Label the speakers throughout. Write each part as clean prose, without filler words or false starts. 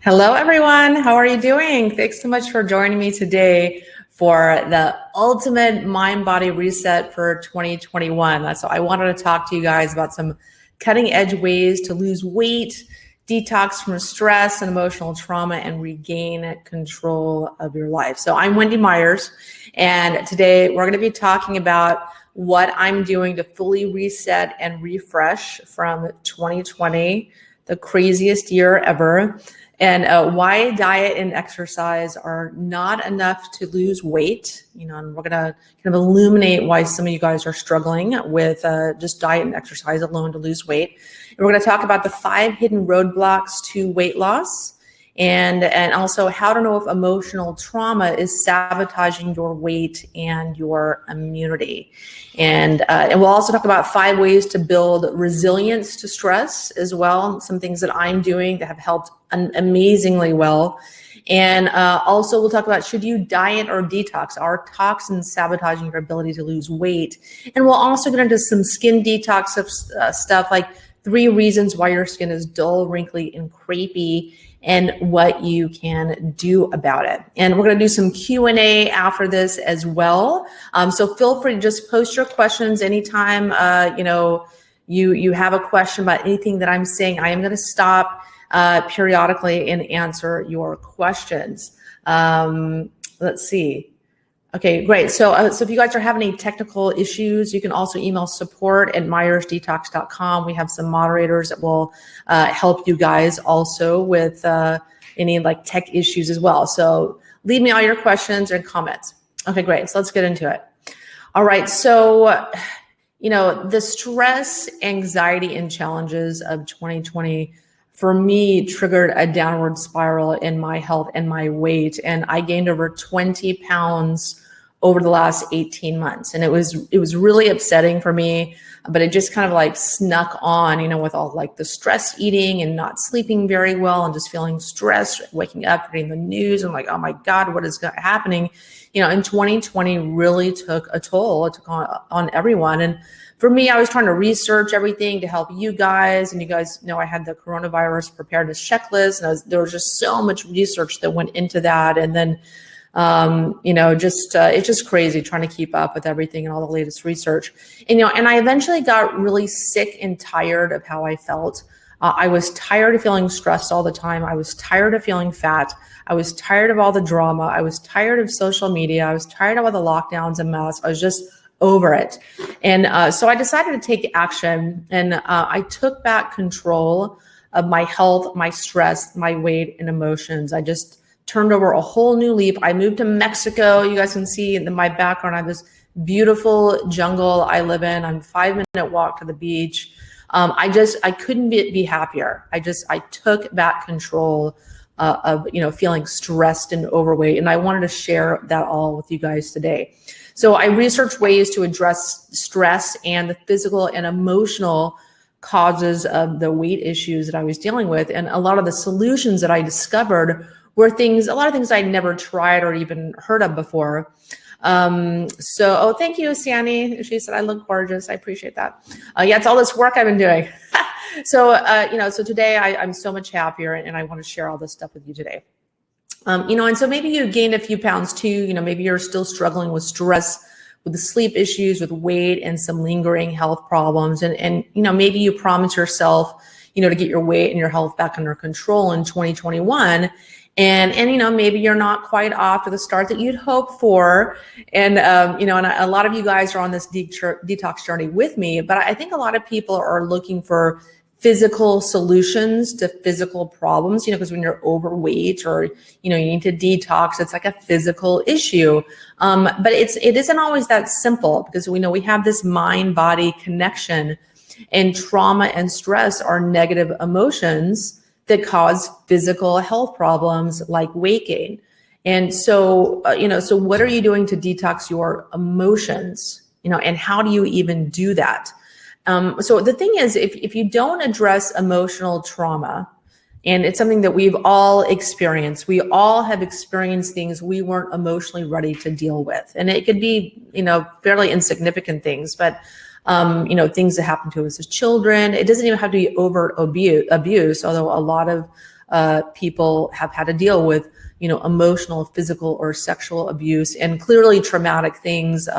Speaker 1: Hello, everyone. How are you doing? Thanks so much for joining me today for the ultimate mind-body reset for 2021. So I wanted to talk to you guys about some cutting-edge ways to lose weight, detox from stress and emotional trauma, and regain control of your life. So I'm Wendy Myers, and today we're going to be talking about what I'm doing to fully reset and refresh from 2020, the craziest year ever. And why diet and exercise are not enough to lose weight, and we're gonna kind of illuminate why some of you guys are struggling with just diet and exercise alone to lose weight. And we're gonna talk about the 5 hidden roadblocks to weight loss, and also how to know if emotional trauma is sabotaging your weight and your immunity. And we'll also talk about 5 ways to build resilience to stress as well. Some things that I'm doing that have helped amazingly well. And also we'll talk about, should you diet or detox? Are toxins sabotaging your ability to lose weight? And we'll also get into some skin detox stuff, like 3 reasons why your skin is dull, wrinkly, and crepey, and what you can do about it. And we're going to do some Q&A after this as well. So feel free to just post your questions anytime you have a question about anything that I'm saying. I am going to stop periodically and answer your questions. Let's see. Okay, great. So if you guys are having any technical issues, you can also email support@myersdetox.com. We have some moderators that will help you guys also with any like tech issues as well. So leave me all your questions and comments. Okay, great. So let's get into it. All right. So, the stress, anxiety, and challenges of 2020 for me triggered a downward spiral in my health and my weight. And I gained over 20 pounds over the last 18 months. And it was really upsetting for me, but it just kind of like snuck on, with all like the stress eating and not sleeping very well and just feeling stressed, waking up, reading the news and like, oh my God, what is happening? And 2020 really took a toll. It took on everyone. And for me, I was trying to research everything to help you guys. And you guys know I had the coronavirus preparedness checklist. And there was just so much research that went into that. And then, it's just crazy trying to keep up with everything and all the latest research. And I eventually got really sick and tired of how I felt. I was tired of feeling stressed all the time. I was tired of feeling fat. I was tired of all the drama. I was tired of social media. I was tired of all the lockdowns and masks. I was just over it. And so I decided to take action, and I took back control of my health, my stress, my weight, and emotions. I just turned over a whole new leaf. I moved to Mexico. You guys can see in my background, I have this beautiful jungle I live in. I'm a 5-minute walk to the beach. I couldn't be happier. I took back control of feeling stressed and overweight. And I wanted to share that all with you guys today. So I researched ways to address stress and the physical and emotional causes of the weight issues that I was dealing with. And a lot of the solutions that I discovered were a lot of things I'd never tried or even heard of before. Thank you, Siani. She said I look gorgeous. I appreciate that. It's all this work I've been doing. So today I'm so much happier, and I want to share all this stuff with you today. And so maybe you gained a few pounds too. Maybe you're still struggling with stress, with the sleep issues, with weight, and some lingering health problems. And maybe you promised yourself, to get your weight and your health back under control in 2021. And maybe you're not quite off to the start that you'd hoped for. And, and a lot of you guys are on this detox journey with me, but I think a lot of people are looking for physical solutions to physical problems, because when you're overweight or, you need to detox, it's like a physical issue. But it isn't always that simple, because we know we have this mind-body connection, and trauma and stress are negative emotions that cause physical health problems like weight gain. And so, so what are you doing to detox your emotions, and how do you even do that? So the thing is, if you don't address emotional trauma, and it's something that we've all experienced, we all have experienced things we weren't emotionally ready to deal with. And it could be, fairly insignificant things, but things that happen to us as children. It doesn't even have to be overt abuse, although a lot of people have had to deal with, emotional, physical, or sexual abuse, and clearly traumatic things,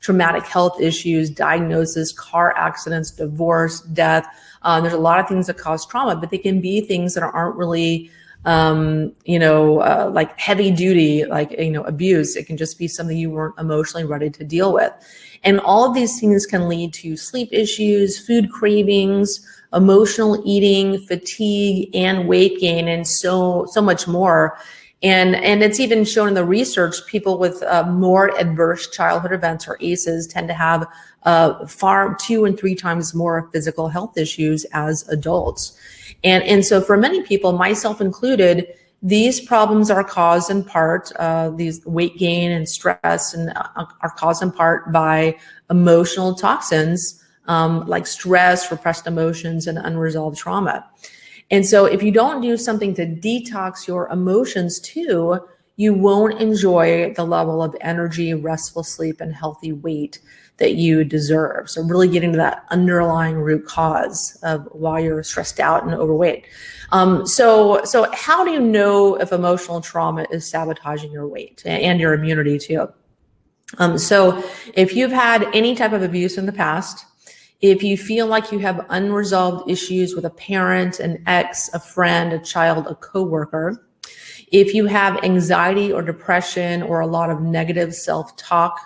Speaker 1: traumatic health issues, diagnosis, car accidents, divorce, death. There's a lot of things that cause trauma, but they can be things that aren't really like heavy duty, like, abuse. It can just be something you weren't emotionally ready to deal with. And all of these things can lead to sleep issues, food cravings, emotional eating, fatigue, and weight gain, and so much more. And it's even shown in the research, people with more adverse childhood events, or ACEs, tend to have far 2 and 3 times more physical health issues as adults. And so for many people, myself included, these problems are caused in part, these weight gain and stress, and are caused in part by emotional toxins, like stress, repressed emotions, and unresolved trauma. And so if you don't do something to detox your emotions too, you won't enjoy the level of energy, restful sleep, and healthy weight that you deserve. So really getting to that underlying root cause of why you're stressed out and overweight. So how do you know if emotional trauma is sabotaging your weight and your immunity too? So if you've had any type of abuse in the past, if you feel like you have unresolved issues with a parent, an ex, a friend, a child, a coworker, if you have anxiety or depression or a lot of negative self-talk,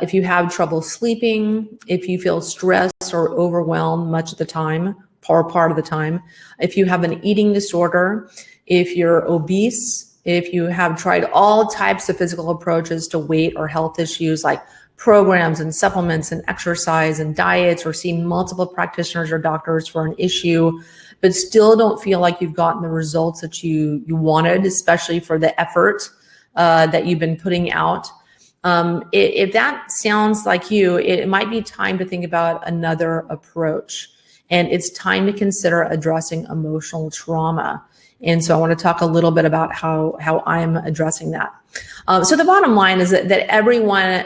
Speaker 1: if you have trouble sleeping, if you feel stressed or overwhelmed much of the time, or part of the time, if you have an eating disorder, if you're obese, if you have tried all types of physical approaches to weight or health issues like programs and supplements and exercise and diets, or seen multiple practitioners or doctors for an issue, but still don't feel like you've gotten the results that you wanted, especially for the effort that you've been putting out. If that sounds like you, it might be time to think about another approach. And it's time to consider addressing emotional trauma. And so I want to talk a little bit about how I'm addressing that. So the bottom line is that everyone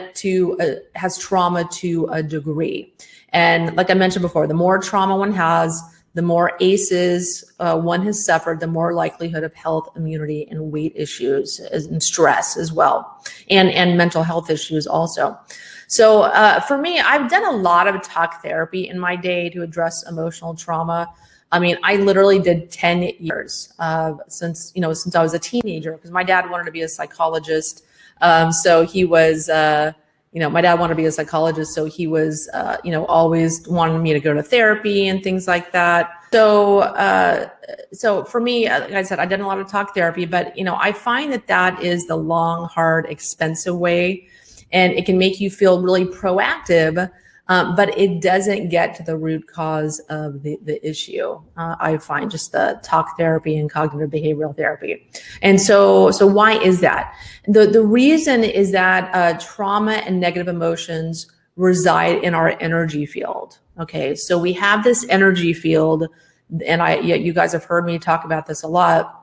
Speaker 1: has trauma to a degree. And like I mentioned before, the more trauma one has, the more ACEs one has suffered, the more likelihood of health, immunity, and weight issues and stress as well, and mental health issues also. So for me, I've done a lot of talk therapy in my day to address emotional trauma. I mean, I literally did 10 years since I was a teenager, because my dad wanted to be a psychologist. So he was, my dad wanted to be a psychologist. So he was, always wanted me to go to therapy and things like that. So for me, like I said, I've done a lot of talk therapy, but, I find that is the long, hard, expensive way. And it can make you feel really proactive, but it doesn't get to the root cause of the issue. I find just the talk therapy and cognitive behavioral therapy. And so why is that? The reason is that trauma and negative emotions reside in our energy field. Okay, so we have this energy field, and you guys have heard me talk about this a lot.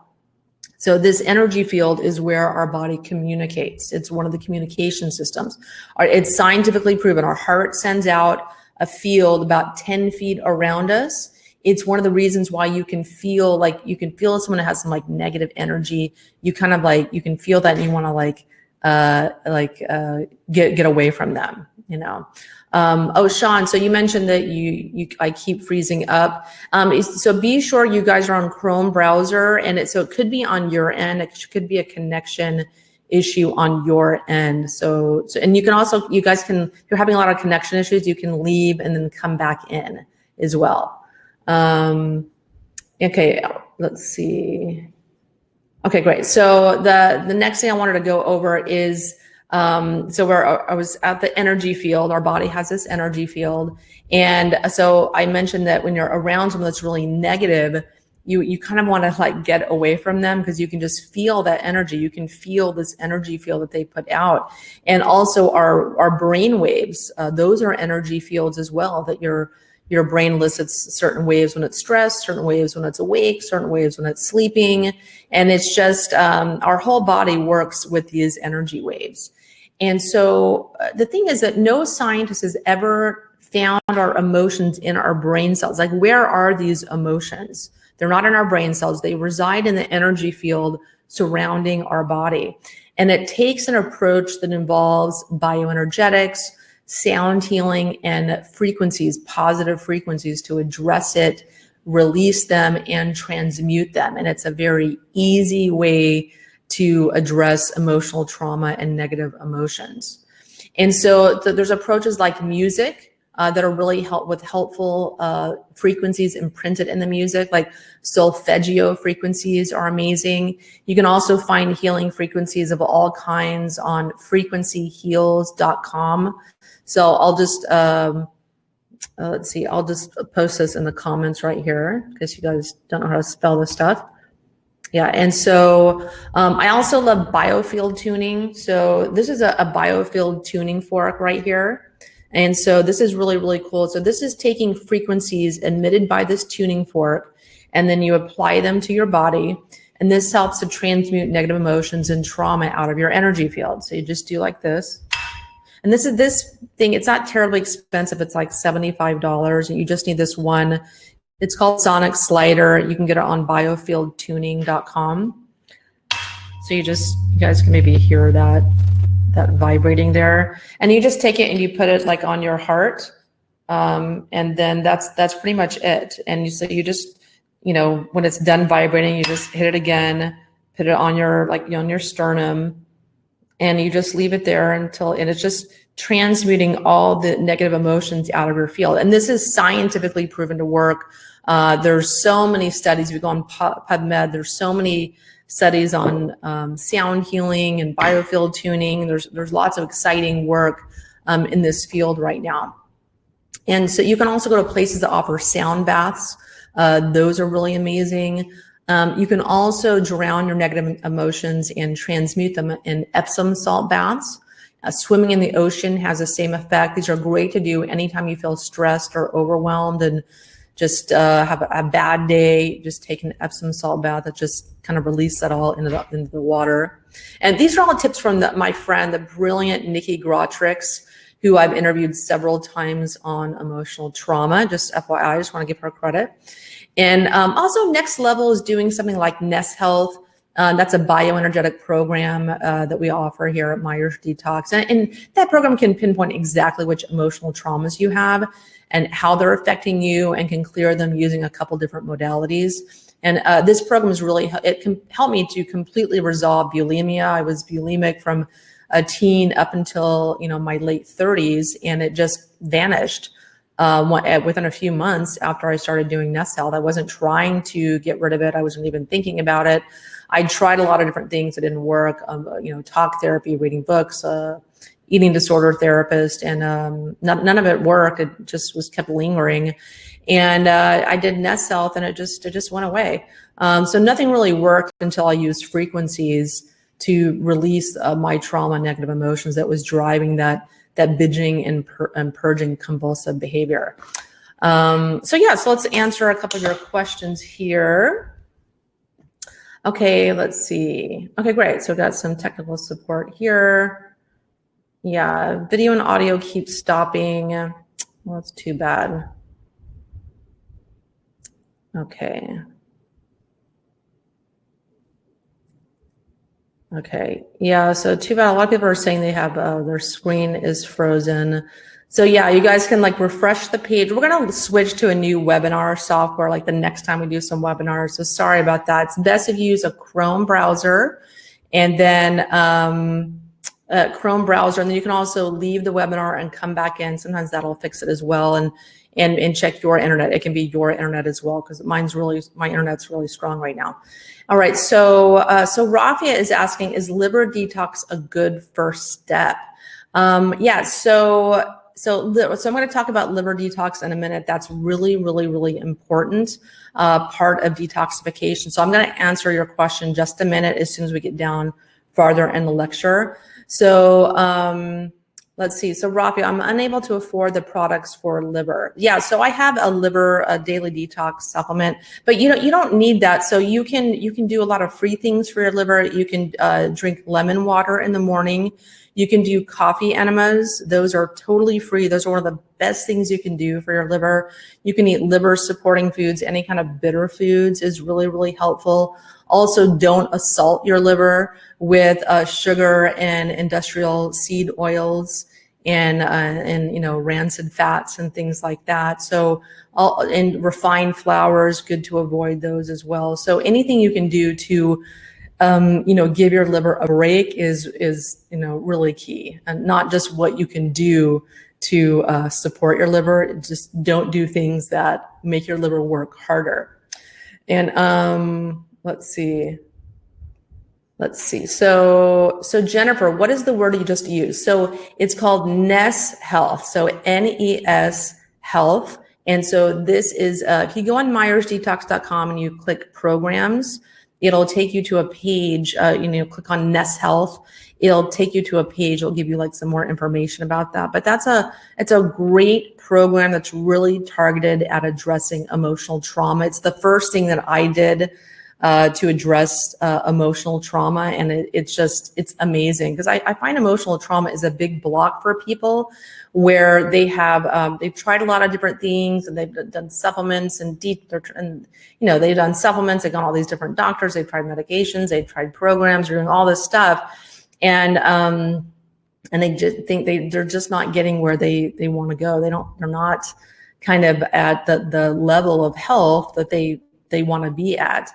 Speaker 1: So this energy field is where our body communicates. It's one of the communication systems. It's scientifically proven. Our heart sends out a field about 10 feet around us. It's one of the reasons why you can feel someone has some like negative energy. You kind of like, you can feel that and you want to get away from them, Sean, so you mentioned that I keep freezing up. So be sure you guys are on Chrome browser, and it could be on your end. It could be a connection issue on your end. So and you can also, you guys can, if you're having a lot of connection issues, you can leave and then come back in as well. Okay, let's see. Okay, great. So the next thing I wanted to go over is, I was at the energy field. Our body has this energy field. And so I mentioned that when you're around someone that's really negative, you kind of want to like get away from them, because you can just feel that energy. You can feel this energy field that they put out. And also our brain waves, those are energy fields as well, that your brain elicits certain waves when it's stressed, certain waves when it's awake, certain waves when it's sleeping. And it's just, our whole body works with these energy waves. And so the thing is that no scientist has ever found our emotions in our brain cells. Like, where are these emotions? They're not in our brain cells. They reside in the energy field surrounding our body. And it takes an approach that involves bioenergetics, sound healing, and frequencies, positive frequencies, to address it, release them, and transmute them. And it's a very easy way to address emotional trauma and negative emotions. And so there's approaches like music that are really helpful frequencies imprinted in the music, like solfeggio frequencies are amazing. You can also find healing frequencies of all kinds on frequencyheals.com. So I'll just, let's see, I'll just post this in the comments right here because you guys don't know how to spell this stuff. Yeah, and so I also love biofield tuning. So this is a biofield tuning fork right here. And so this is really, really cool. So this is taking frequencies emitted by this tuning fork, and then you apply them to your body. And this helps to transmute negative emotions and trauma out of your energy field. So you just do like this. And this thing, it's not terribly expensive. It's like $75. And you just need this one. It's called Sonic Slider. You can get it on biofieldtuning.com. So you guys can maybe hear that vibrating there. And you just take it and you put it like on your heart. And then that's pretty much it. And so you just, when it's done vibrating, you just hit it again, put it on your, on your sternum, and you just leave it there and it's just transmuting all the negative emotions out of your field. And this is scientifically proven to work. There's so many studies. If you go on PubMed, there's so many studies on sound healing and biofield tuning. There's lots of exciting work in this field right now. And so you can also go to places that offer sound baths. Those are really amazing. You can also drown your negative emotions and transmute them in Epsom salt baths. Swimming in the ocean has the same effect. These are great to do anytime you feel stressed or overwhelmed and just have a bad day. Just take an Epsom salt bath that just kind of release that all into the water. And these are all tips from my friend, the brilliant Nikki Grotrix, who I've interviewed several times on emotional trauma. Just FYI, I just want to give her credit. And also Next Level is doing something like Nest Health. That's a bioenergetic program that we offer here at Myers Detox. And that program can pinpoint exactly which emotional traumas you have and how they're affecting you, and can clear them using a couple different modalities. And this program it can help me to completely resolve bulimia. I was bulimic from a teen up until, my late 30s, and it just vanished within a few months after I started doing Nest Health. I wasn't trying to get rid of it. I wasn't even thinking about it. I tried a lot of different things that didn't work, talk therapy, reading books, eating disorder therapist, and none of it worked. It just kept lingering. And I did Nest Health, and it just went away. So nothing really worked until I used frequencies to release my trauma, negative emotions that was driving that binging and purging compulsive behavior. So let's answer a couple of your questions here. Okay, let's see. Okay, great. So we got some technical support here. Yeah, video and audio keep stopping. Well, that's too bad. Okay. Okay. Yeah, so too bad. A lot of people are saying they have their screen is frozen. So yeah, you guys can refresh the page. We're going to switch to a new webinar software the next time we do some webinars. So sorry about that. It's best if you use a Chrome browser, and then Chrome browser, and then you can also leave the webinar and come back in. Sometimes that'll fix it as well, and check your internet. It can be your internet as well, because my internet's really strong right now. All right, so Rafia is asking, is liver detox a good first step? Yeah, so I'm going to talk about liver detox in a minute. That's really, really, really important part of detoxification. So I'm going to answer your question in just a minute as soon as we get down farther in the lecture. So let's see. So Rafi, I'm unable to afford the products for liver. Yeah, so I have a daily detox supplement, but you don't need that. So you can do a lot of free things for your liver. You can drink lemon water in the morning. You can do coffee enemas. Those are totally free. Those are one of the best things you can do for your liver. You can eat liver supporting foods. Any kind of bitter foods is really, really helpful. Also, don't assault your liver with sugar and industrial seed oils and rancid fats and things like that. So and refined flours, good to avoid those as well. So anything you can do to give your liver a break is really key, and not just what you can do to support your liver. Just don't do things that make your liver work harder. And let's see. So Jennifer, what is the word you just used? So it's called NES Health. So NES Health. And so this is, if you go on MyersDetox.com and you click programs, it'll take you to a page, click on NES Health. It'll take you to a page. It'll give you like some more information about that. But it's a great program that's really targeted at addressing emotional trauma. It's the first thing that I did to address emotional trauma. And it's amazing, because I find emotional trauma is a big block for people, where they've tried a lot of different things, and they've done supplements and they've done supplements. They've gone all these different doctors. They've tried medications. They've tried programs. They're doing all this stuff. And they just think they're just not getting where they want to go. They're not kind of at the level of health that they want to be at.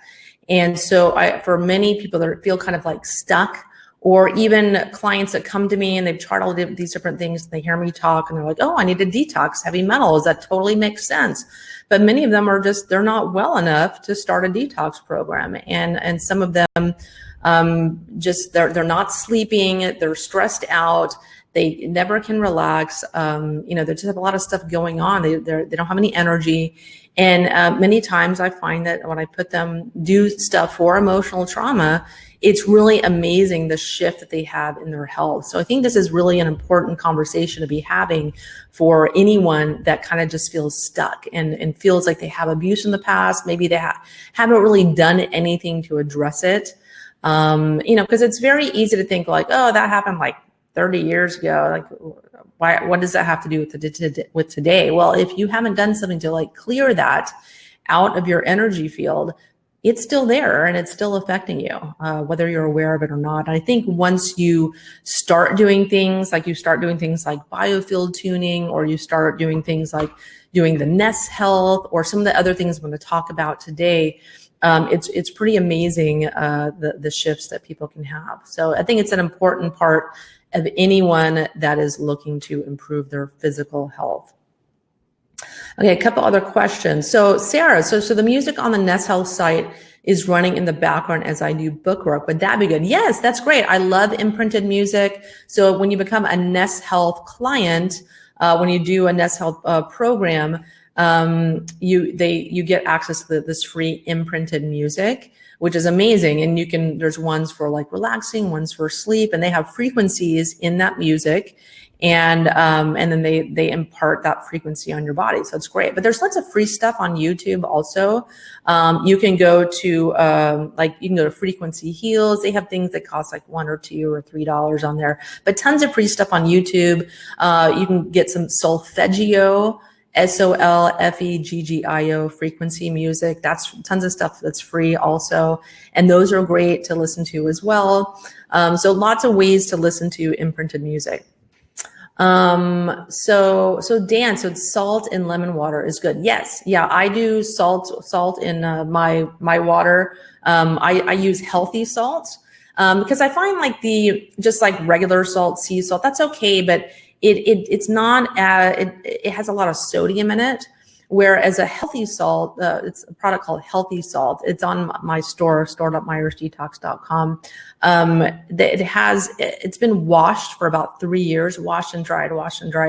Speaker 1: And so for many people that feel kind of like stuck, or even clients that come to me and they've tried all these different things, they hear me talk and they're like, oh, I need to detox heavy metals. That totally makes sense. But many of them they're not well enough to start a detox program. And some of them they're not sleeping, they're stressed out, they never can relax. They just have a lot of stuff going on. They don't have any energy. And many times I find that when I put them do stuff for emotional trauma, it's really amazing the shift that they have in their health. So I think this is really an important conversation to be having for anyone that kind of just feels stuck and feels like they have abuse in the past. Maybe they haven't really done anything to address it. Because it's very easy to think like, oh, that happened like 30 years ago. Like, what does that have to do with today? Well, if you haven't done something to like clear that out of your energy field, it's still there and it's still affecting you, whether you're aware of it or not. I think once you start doing things like biofield tuning, or you start doing things like doing the NES Health, or some of the other things I'm going to talk about today, it's pretty amazing, the shifts that people can have. So I think it's an important part of anyone that is looking to improve their physical health. Okay, a couple other questions. So Sarah, so the music on the NES Health site is running in the background as I do book work. Would that be good? Yes, that's great. I love imprinted music. So when you become a NES Health client, when you do a NES Health program, you get access to this free imprinted music, which is amazing. And there's ones for like relaxing, ones for sleep, and they have frequencies in that music. And then they impart that frequency on your body. So it's great. But there's lots of free stuff on YouTube also. You can go to Frequency Heals. They have things that cost like $1 or $2 or $3 on there, but tons of free stuff on YouTube. You can get some solfeggio, SOLFEGGIO frequency music. That's tons of stuff that's free also. And those are great to listen to as well. So lots of ways to listen to imprinted music. So Dan, so salt in lemon water is good. Yes. Yeah. I do salt in, my water. I use healthy salt, because I find like just like regular salt, sea salt, that's okay. But it's not, it has a lot of sodium in it. Whereas a healthy salt, it's a product called Healthy Salt. It's on my store.myersdetox.com. It's been washed for about 3 years, washed and dried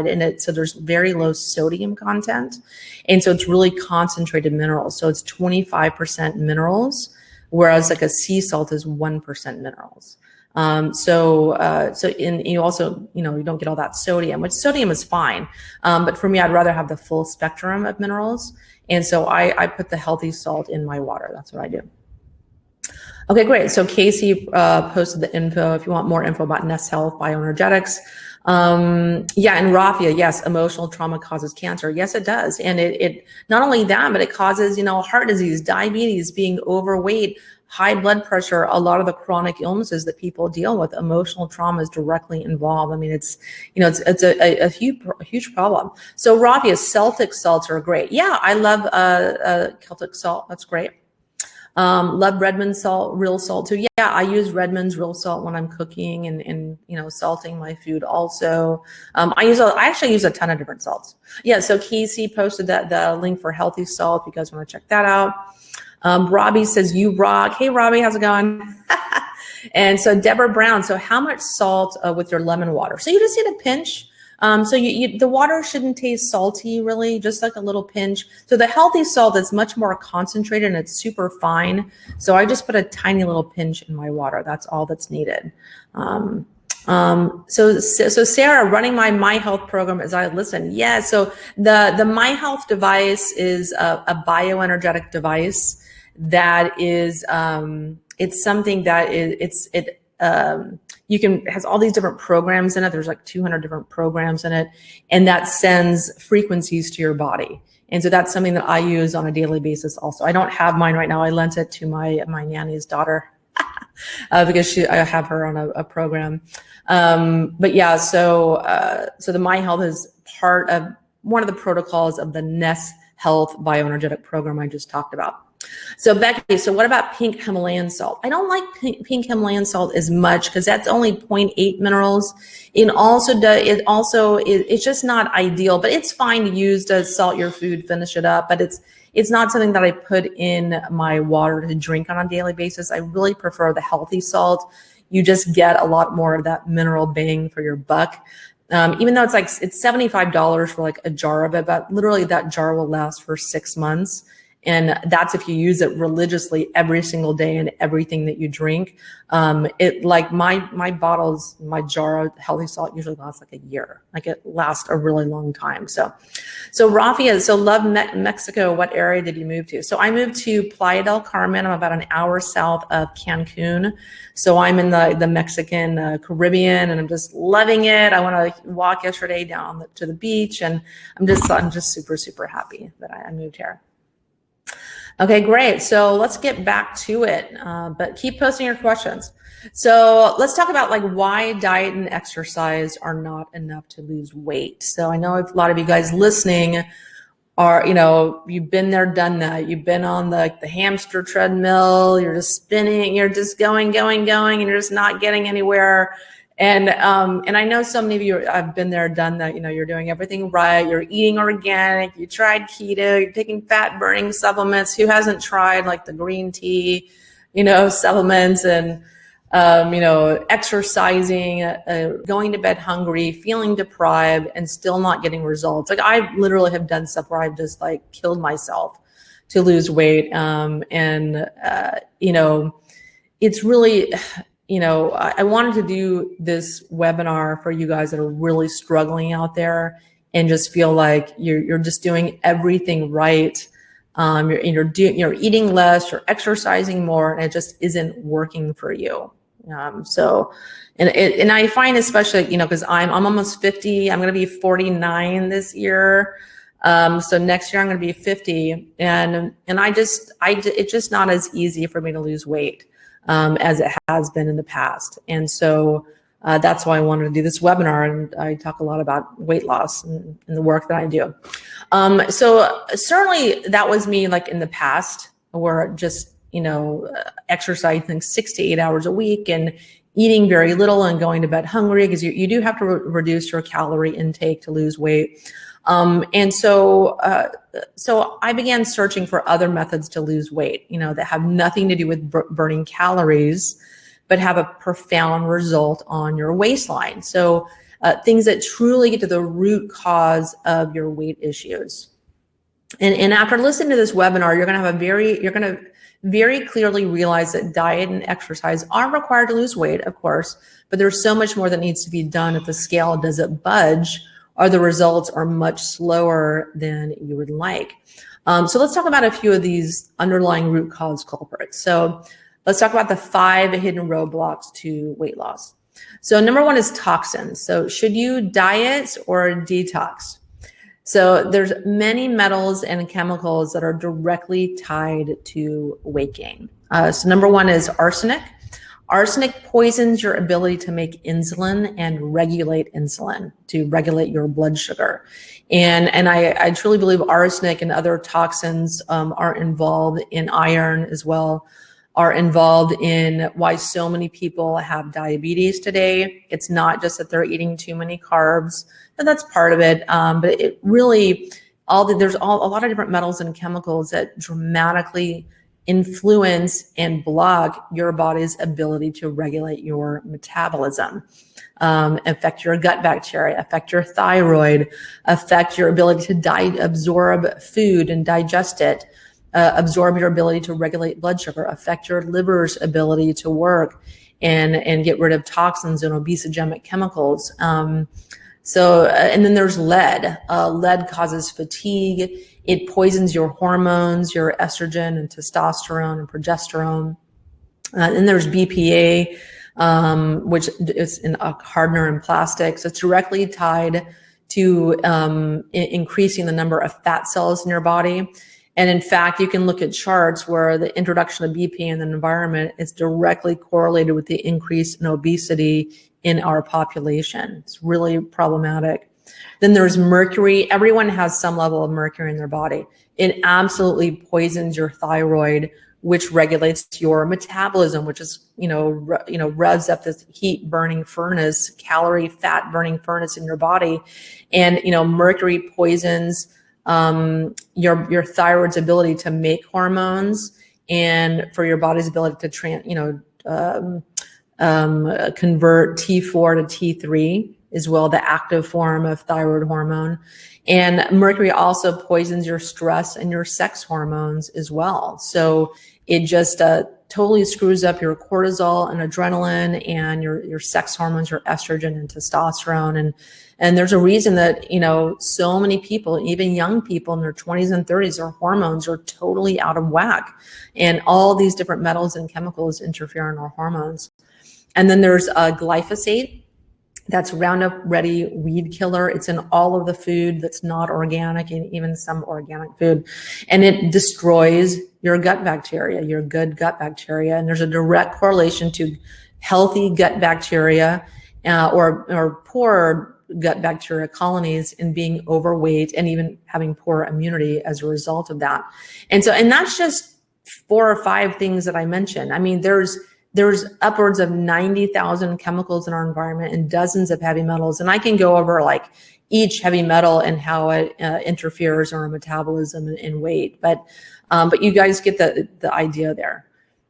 Speaker 1: in it. So there's very low sodium content. And so it's really concentrated minerals. So it's 25% minerals, whereas like a sea salt is 1% minerals. And you also, you don't get all that sodium, which sodium is fine. But for me, I'd rather have the full spectrum of minerals. And so I put the healthy salt in my water. That's what I do. Okay, great. So Casey posted the info if you want more info about Nest Health Bioenergetics. Yeah, and Rafia, yes, emotional trauma causes cancer. Yes, it does. And it not only that, but it causes, heart disease, diabetes, being overweight, high blood pressure, a lot of the chronic illnesses that people deal with. Emotional trauma is directly involved. I mean, it's a huge problem. So Rafia, Celtic salts are great. Yeah, I love Celtic salt. That's great. Love Redmond salt, real salt too. Yeah, I use Redmond's real salt when I'm cooking and salting my food also. I actually use a ton of different salts. Yeah, so Casey posted the link for healthy salt if you guys want to check that out. Robbie says, you rock. Hey, Robbie, how's it going? And so Deborah Brown, so how much salt with your lemon water? So you just need a pinch. So the water shouldn't taste salty, really, just like a little pinch. So the healthy salt is much more concentrated and it's super fine. So I just put a tiny little pinch in my water. That's all that's needed. So Sarah, running my Health program as I listen. Yeah, so the My Health device is a bioenergetic device that is, it's something that has all these different programs in it. There's like 200 different programs in it, and that sends frequencies to your body. And so that's something that I use on a daily basis also. I don't have mine right now. I lent it to my nanny's daughter because I have her on a program. But yeah, so the My Health is part of one of the protocols of the Nest Health Bioenergetic program I just talked about. So Becky, so what about pink Himalayan salt? I don't like pink Himalayan salt as much because that's only 0.8 minerals. It's just not ideal, but it's fine to use to salt your food, finish it up. But it's not something that I put in my water to drink on a daily basis. I really prefer the healthy salt. You just get a lot more of that mineral bang for your buck. Even though it's $75 for like a jar of it, but literally that jar will last for 6 months. And that's if you use it religiously every single day in everything that you drink. It like my bottles, my jar of healthy salt usually lasts like a year. Like it lasts a really long time. So Rafia, so love Mexico. What area did you move to? So I moved to Playa del Carmen. I'm about an hour south of Cancun. So I'm in the Mexican Caribbean, and I'm just loving it. I went to walk yesterday down to the beach, and I'm just super, super happy that I moved here. Okay, great. So let's get back to it, but keep posting your questions. So let's talk about like why diet and exercise are not enough to lose weight. So I know a lot of you guys listening are, you've been there, done that. You've been on the hamster treadmill. You're just spinning. You're just going, and you're just not getting anywhere. And I know so many of you have been there, done that. You're doing everything right. You're eating organic. You tried keto. You're taking fat burning supplements. Who hasn't tried like the green tea, supplements and, exercising, going to bed hungry, feeling deprived, and still not getting results. Like I literally have done stuff where I've just like killed myself to lose weight. It's really, I wanted to do this webinar for you guys that are really struggling out there and just feel like you're just doing everything right. You're eating less, you're exercising more, and it just isn't working for you. And I find especially, because I'm almost 50, I'm going to be 49 this year. So next year I'm going to be 50, and it's just not as easy for me to lose weight as it has been in the past. And so that's why I wanted to do this webinar, and I talk a lot about weight loss and the work that I do. So certainly that was me like in the past, where just, exercising 6 to 8 hours a week and eating very little and going to bed hungry, because you do have to reduce your calorie intake to lose weight. So I began searching for other methods to lose weight, that have nothing to do with burning calories, but have a profound result on your waistline. So things that truly get to the root cause of your weight issues. And after listening to this webinar, you're going to very clearly realize that diet and exercise are required to lose weight, of course, but there's so much more that needs to be done if the scale doesn't budge, or the results are much slower than you would like. So let's talk about a few of these underlying root cause culprits. So let's talk about the 5 hidden roadblocks to weight loss. So number 1 is toxins. So should you diet or detox? So there's many metals and chemicals that are directly tied to weight gain. So number 1 is arsenic. Arsenic poisons your ability to make insulin and regulate insulin, to regulate your blood sugar. And I truly believe arsenic and other toxins are involved in iron as well, are involved in why so many people have diabetes today. It's not just that they're eating too many carbs, and that's part of it. But it really, there's a lot of different metals and chemicals that dramatically influence and block your body's ability to regulate your metabolism, affect your gut bacteria, affect your thyroid, affect your ability to absorb food and digest it, absorb your ability to regulate blood sugar, affect your liver's ability to work and get rid of toxins and obesogenic chemicals. And then there's lead. Lead causes fatigue. It poisons your hormones, your estrogen and testosterone and progesterone. And there's BPA, which is a hardener in plastics. It's directly tied to increasing the number of fat cells in your body. And in fact, you can look at charts where the introduction of BPA in the environment is directly correlated with the increase in obesity in our population. It's really problematic. Then there's mercury. Everyone has some level of mercury in their body. It absolutely poisons your thyroid, which regulates your metabolism, which is, revs up this heat burning furnace, calorie fat burning furnace in your body. And, mercury poisons your thyroid's ability to make hormones and for your body's ability to convert T4 to T3 as well, the active form of thyroid hormone. And mercury also poisons your stress and your sex hormones as well. So it just totally screws up your cortisol and adrenaline and your sex hormones, your estrogen and testosterone. And there's a reason that, so many people, even young people in their 20s and 30s, their hormones are totally out of whack. And all these different metals and chemicals interfere in our hormones. And then there's glyphosate. That's Roundup Ready weed killer. It's in all of the food that's not organic and even some organic food. And it destroys your gut bacteria, your good gut bacteria. And there's a direct correlation to healthy gut bacteria or poor gut bacteria colonies in being overweight and even having poor immunity as a result of that. And that's just 4 or 5 things that I mentioned. I mean, there's upwards of 90,000 chemicals in our environment and dozens of heavy metals. And I can go over like each heavy metal and how it interferes in our metabolism and weight. But you guys get the idea there.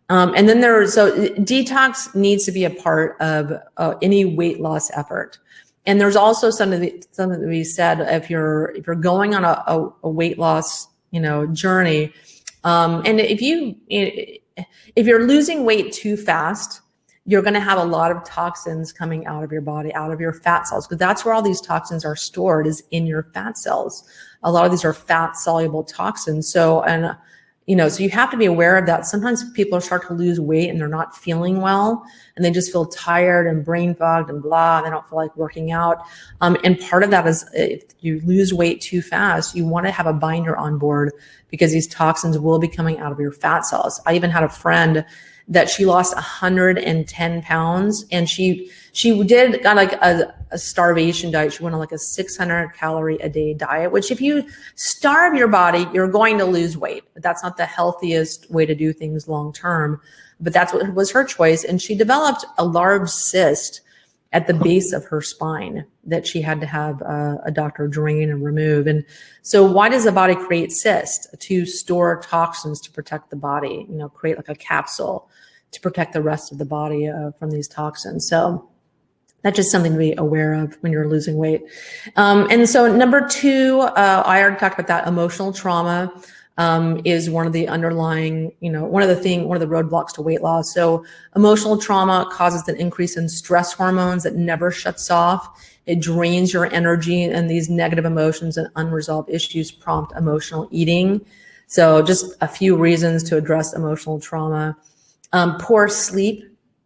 Speaker 1: And then detox needs to be a part of any weight loss effort. And there's also something that we said, if you're going on a weight loss, journey, and if you're losing weight too fast, you're going to have a lot of toxins coming out of your body, out of your fat cells, because that's where all these toxins are stored, is in your fat cells. A lot of these are fat soluble toxins. So you have to be aware of that. Sometimes people start to lose weight and they're not feeling well and they just feel tired and brain fogged and blah, and they don't feel like working out. And part of that is if you lose weight too fast, you want to have a binder on board because these toxins will be coming out of your fat cells. I even had a friend that she lost 110 pounds and she got like a starvation diet. She went on like a 600 calorie a day diet, which if you starve your body, you're going to lose weight. But that's not the healthiest way to do things long term. But that's what was her choice. And she developed a large cyst at the base of her spine that she had to have a doctor drain and remove. And so why does the body create cysts? To store toxins, to protect the body, create like a capsule to protect the rest of the body from these toxins. So that's just something to be aware of when you're losing weight. And so number 2, I already talked about that. Emotional trauma is one of the underlying, one of the roadblocks to weight loss. So emotional trauma causes an increase in stress hormones that never shuts off. It drains your energy, and these negative emotions and unresolved issues prompt emotional eating. So just a few reasons to address emotional trauma. Poor sleep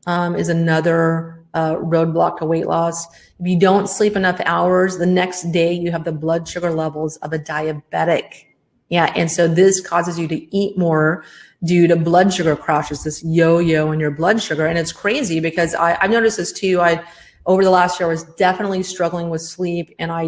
Speaker 1: is another roadblock to weight loss. If you don't sleep enough hours, the next day you have the blood sugar levels of a diabetic. Yeah, and so this causes you to eat more due to blood sugar crashes, this yo-yo in your blood sugar. And it's crazy because I've noticed this too. Over the last year, I was definitely struggling with sleep, and I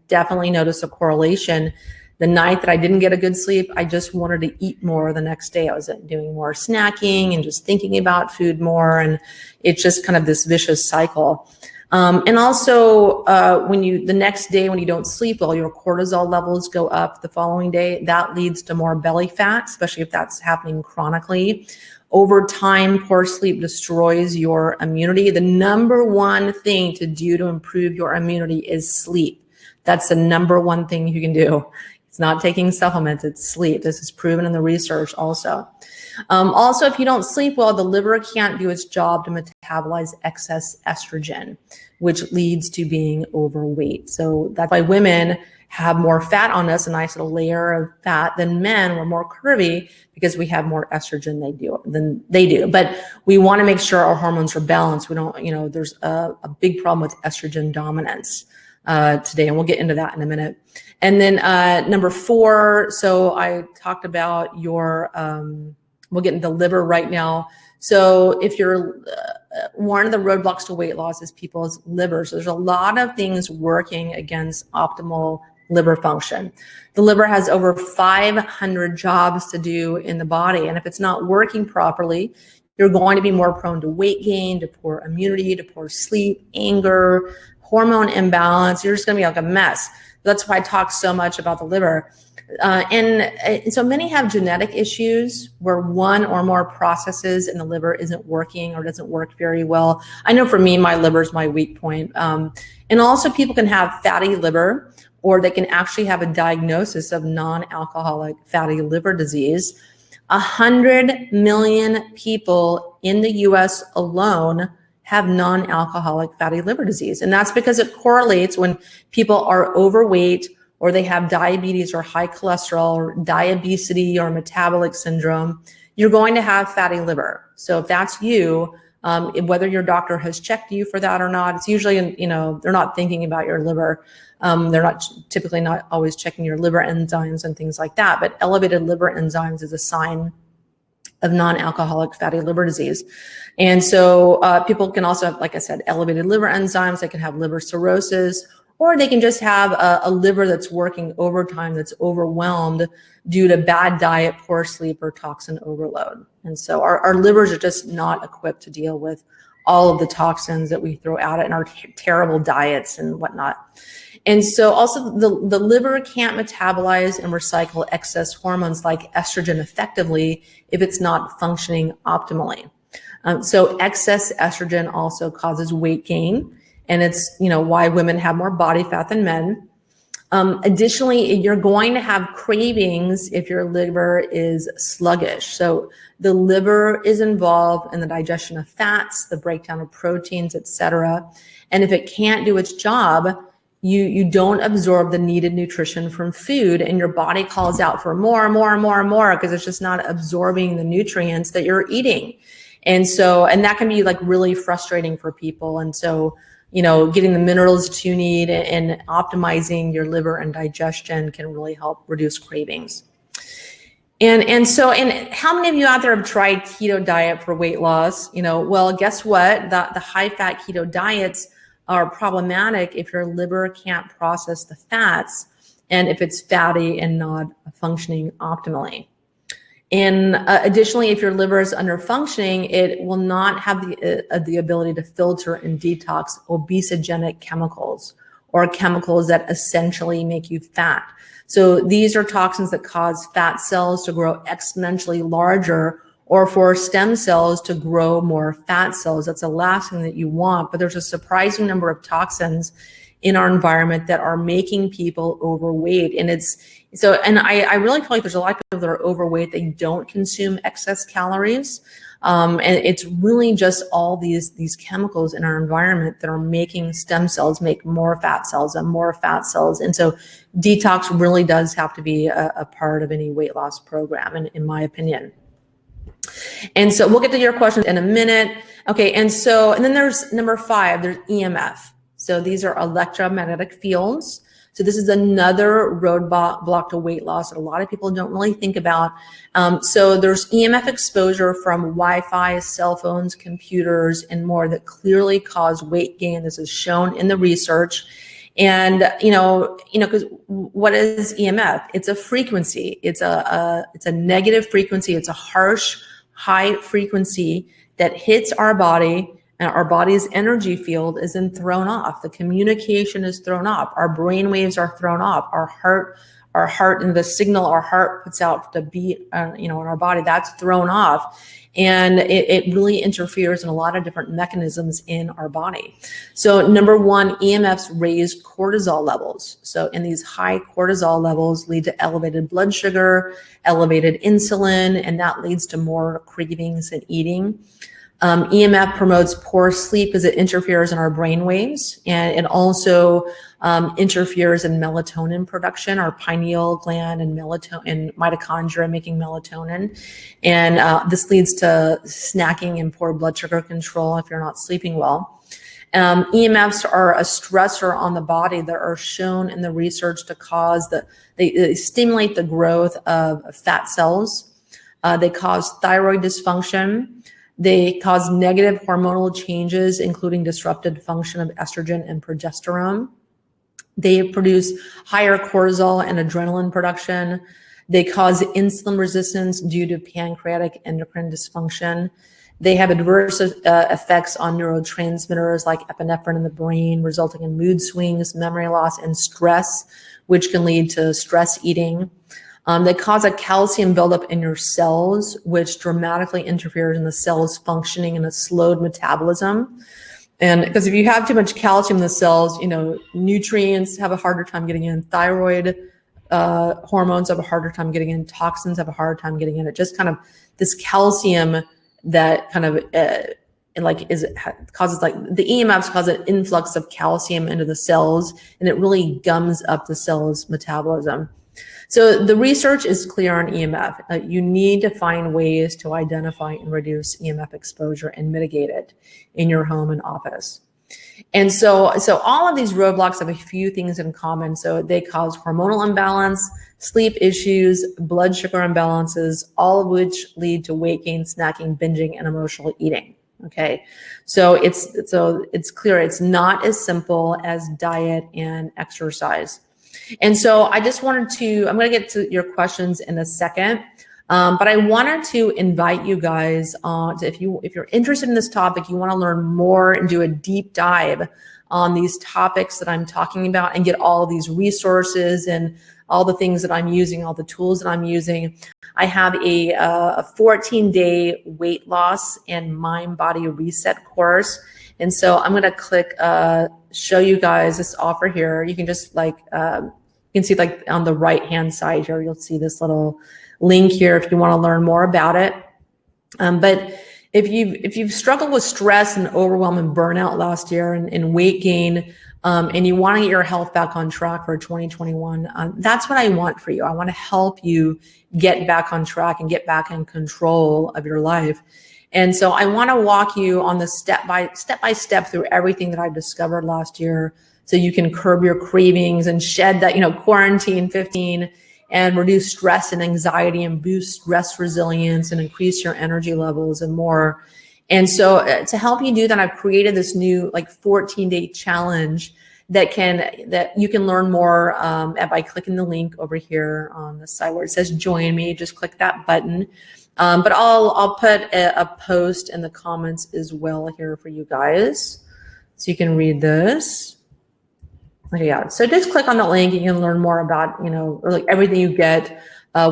Speaker 1: definitely noticed a correlation. The night that I didn't get a good sleep, I just wanted to eat more the next day. I was doing more snacking and just thinking about food more. And it's just kind of this vicious cycle. And also the next day when you don't sleep well, your cortisol levels go up the following day. That leads to more belly fat, especially if that's happening chronically. Over time, poor sleep destroys your immunity. The number one thing to do to improve your immunity is sleep. That's the number one thing you can do. It's not taking supplements, it's sleep. This is proven in the research also. Also, if you don't sleep well, the liver can't do its job to metabolize excess estrogen, which leads to being overweight. So that's why women have more fat on us, a nice little layer of fat, than men. We're more curvy because we have more estrogen than they do. But we want to make sure our hormones are balanced. We don't, there's a big problem with estrogen dominance today, and we'll get into that in a minute. And then number 4, so I talked about we'll get into the liver right now. So if you're, one of the roadblocks to weight loss is people's livers. So there's a lot of things working against optimal liver function. The liver has over 500 jobs to do in the body. And if it's not working properly, you're going to be more prone to weight gain, to poor immunity, to poor sleep, anger, hormone imbalance. You're just going to be like a mess. That's why I talk so much about the liver. And so many have genetic issues where one or more processes in the liver isn't working or doesn't work very well. I know for me, my liver is my weak point. And also people can have fatty liver, or they can actually have a diagnosis of non-alcoholic fatty liver disease. 100 million people in the US alone have non-alcoholic fatty liver disease. And that's because it correlates when people are overweight, or they have diabetes or high cholesterol or diabesity or metabolic syndrome, you're going to have fatty liver. So if that's you, whether your doctor has checked you for that or not, it's usually, they're not thinking about your liver. They're typically not always checking your liver enzymes and things like that, but elevated liver enzymes is a sign of non-alcoholic fatty liver disease. And so people can also have, like I said, elevated liver enzymes. They can have liver cirrhosis, or they can just have a liver that's working overtime, that's overwhelmed due to bad diet, poor sleep, or toxin overload. And so our livers are just not equipped to deal with all of the toxins that we throw out in our terrible diets and whatnot. And so also the liver can't metabolize and recycle excess hormones like estrogen effectively if it's not functioning optimally. So excess estrogen also causes weight gain. And it's, why women have more body fat than men. Additionally, you're going to have cravings if your liver is sluggish. So the liver is involved in the digestion of fats, the breakdown of proteins, etc. And if it can't do its job, you don't absorb the needed nutrition from food, and your body calls out for more because it's just not absorbing the nutrients that you're eating. And that can be like really frustrating for people. And so, getting the minerals that you need and optimizing your liver and digestion can really help reduce cravings. And how many of you out there have tried keto diet for weight loss? Well, guess what? The high fat keto diets are problematic if your liver can't process the fats and if it's fatty and not functioning optimally. And additionally, if your liver is under functioning, it will not have the ability to filter and detox obesogenic chemicals, or chemicals that essentially make you fat. So these are toxins that cause fat cells to grow exponentially larger, or for stem cells to grow more fat cells. That's the last thing that you want. But there's a surprising number of toxins in our environment that are making people overweight. And I really feel like there's a lot of people that are overweight. They don't consume excess calories. And it's really just all these chemicals in our environment that are making stem cells make more fat cells and more fat cells. And so detox really does have to be a part of any weight loss program, in my opinion. And so we'll get to your questions in a minute. Okay, and then there's number 5, there's EMF. So these are electromagnetic fields. So this is another roadblock to weight loss that a lot of people don't really think about. So there's EMF exposure from Wi-Fi, cell phones, computers, and more that clearly cause weight gain. This is shown in the research. And because what is EMF? It's a frequency. It's a negative frequency. It's a harsh, high frequency that hits our body, and our body's energy field is then thrown off. The communication is thrown off. Our brain waves are thrown off. Our heart and the signal our heart puts out to beat, in our body, that's thrown off. And it really interferes in a lot of different mechanisms in our body. So number 1, EMFs raise cortisol levels. So in these high cortisol levels lead to elevated blood sugar, elevated insulin, and that leads to more cravings and eating. EMF promotes poor sleep because it interferes in our brain waves, and it also interferes in melatonin production, our pineal gland and mitochondria making melatonin. And this leads to snacking and poor blood sugar control if you're not sleeping well. EMFs are a stressor on the body that are shown in the research to cause they stimulate the growth of fat cells. They cause thyroid dysfunction. They cause negative hormonal changes, including disrupted function of estrogen and progesterone. They produce higher cortisol and adrenaline production. They cause insulin resistance due to pancreatic endocrine dysfunction. They have adverse effects on neurotransmitters like epinephrine in the brain, resulting in mood swings, memory loss, and stress, which can lead to stress eating. They cause a calcium buildup in your cells, which dramatically interferes in the cell's functioning and a slowed metabolism. And because if you have too much calcium in the cells, nutrients have a harder time getting in, thyroid hormones have a harder time getting in, toxins have a harder time getting in. It just kind of, this calcium that kind of causes the EMFs cause an influx of calcium into the cells, and it really gums up the cell's metabolism. So the research is clear on EMF. You need to find ways to identify and reduce EMF exposure and mitigate it in your home and office. And so all of these roadblocks have a few things in common. So they cause hormonal imbalance, sleep issues, blood sugar imbalances, all of which lead to weight gain, snacking, binging, and emotional eating. Okay, so it's clear it's not as simple as diet and exercise. And so I just wanted to, I'm going to get to your questions in a second, but I wanted to invite you guys if you're interested in this topic, you want to learn more and do a deep dive on these topics that I'm talking about and get all of these resources and all the things that I'm using, all the tools that I'm using. I have a 14-day weight loss and mind-body reset course. And so I'm going to click, show you guys this offer here. You can just you can see on the right-hand side here, you'll see this little link here if you want to learn more about it. But if you've struggled with stress and overwhelm and burnout last year and weight gain, and you want to get your health back on track for 2021, that's what I want for you. I want to help you get back on track and get back in control of your life. And so I want to walk you on the step by step through everything that I've discovered last year, so you can curb your cravings and shed that, quarantine 15 and reduce stress and anxiety and boost stress resilience and increase your energy levels and more. And so to help you do that, I've created this new 14-day challenge that you can learn more by clicking the link over here on the side where it says join me. Just click that button. But I'll put a post in the comments as well here for you guys, so you can read this. Okay, yeah. So just click on the link. You can learn more about everything you get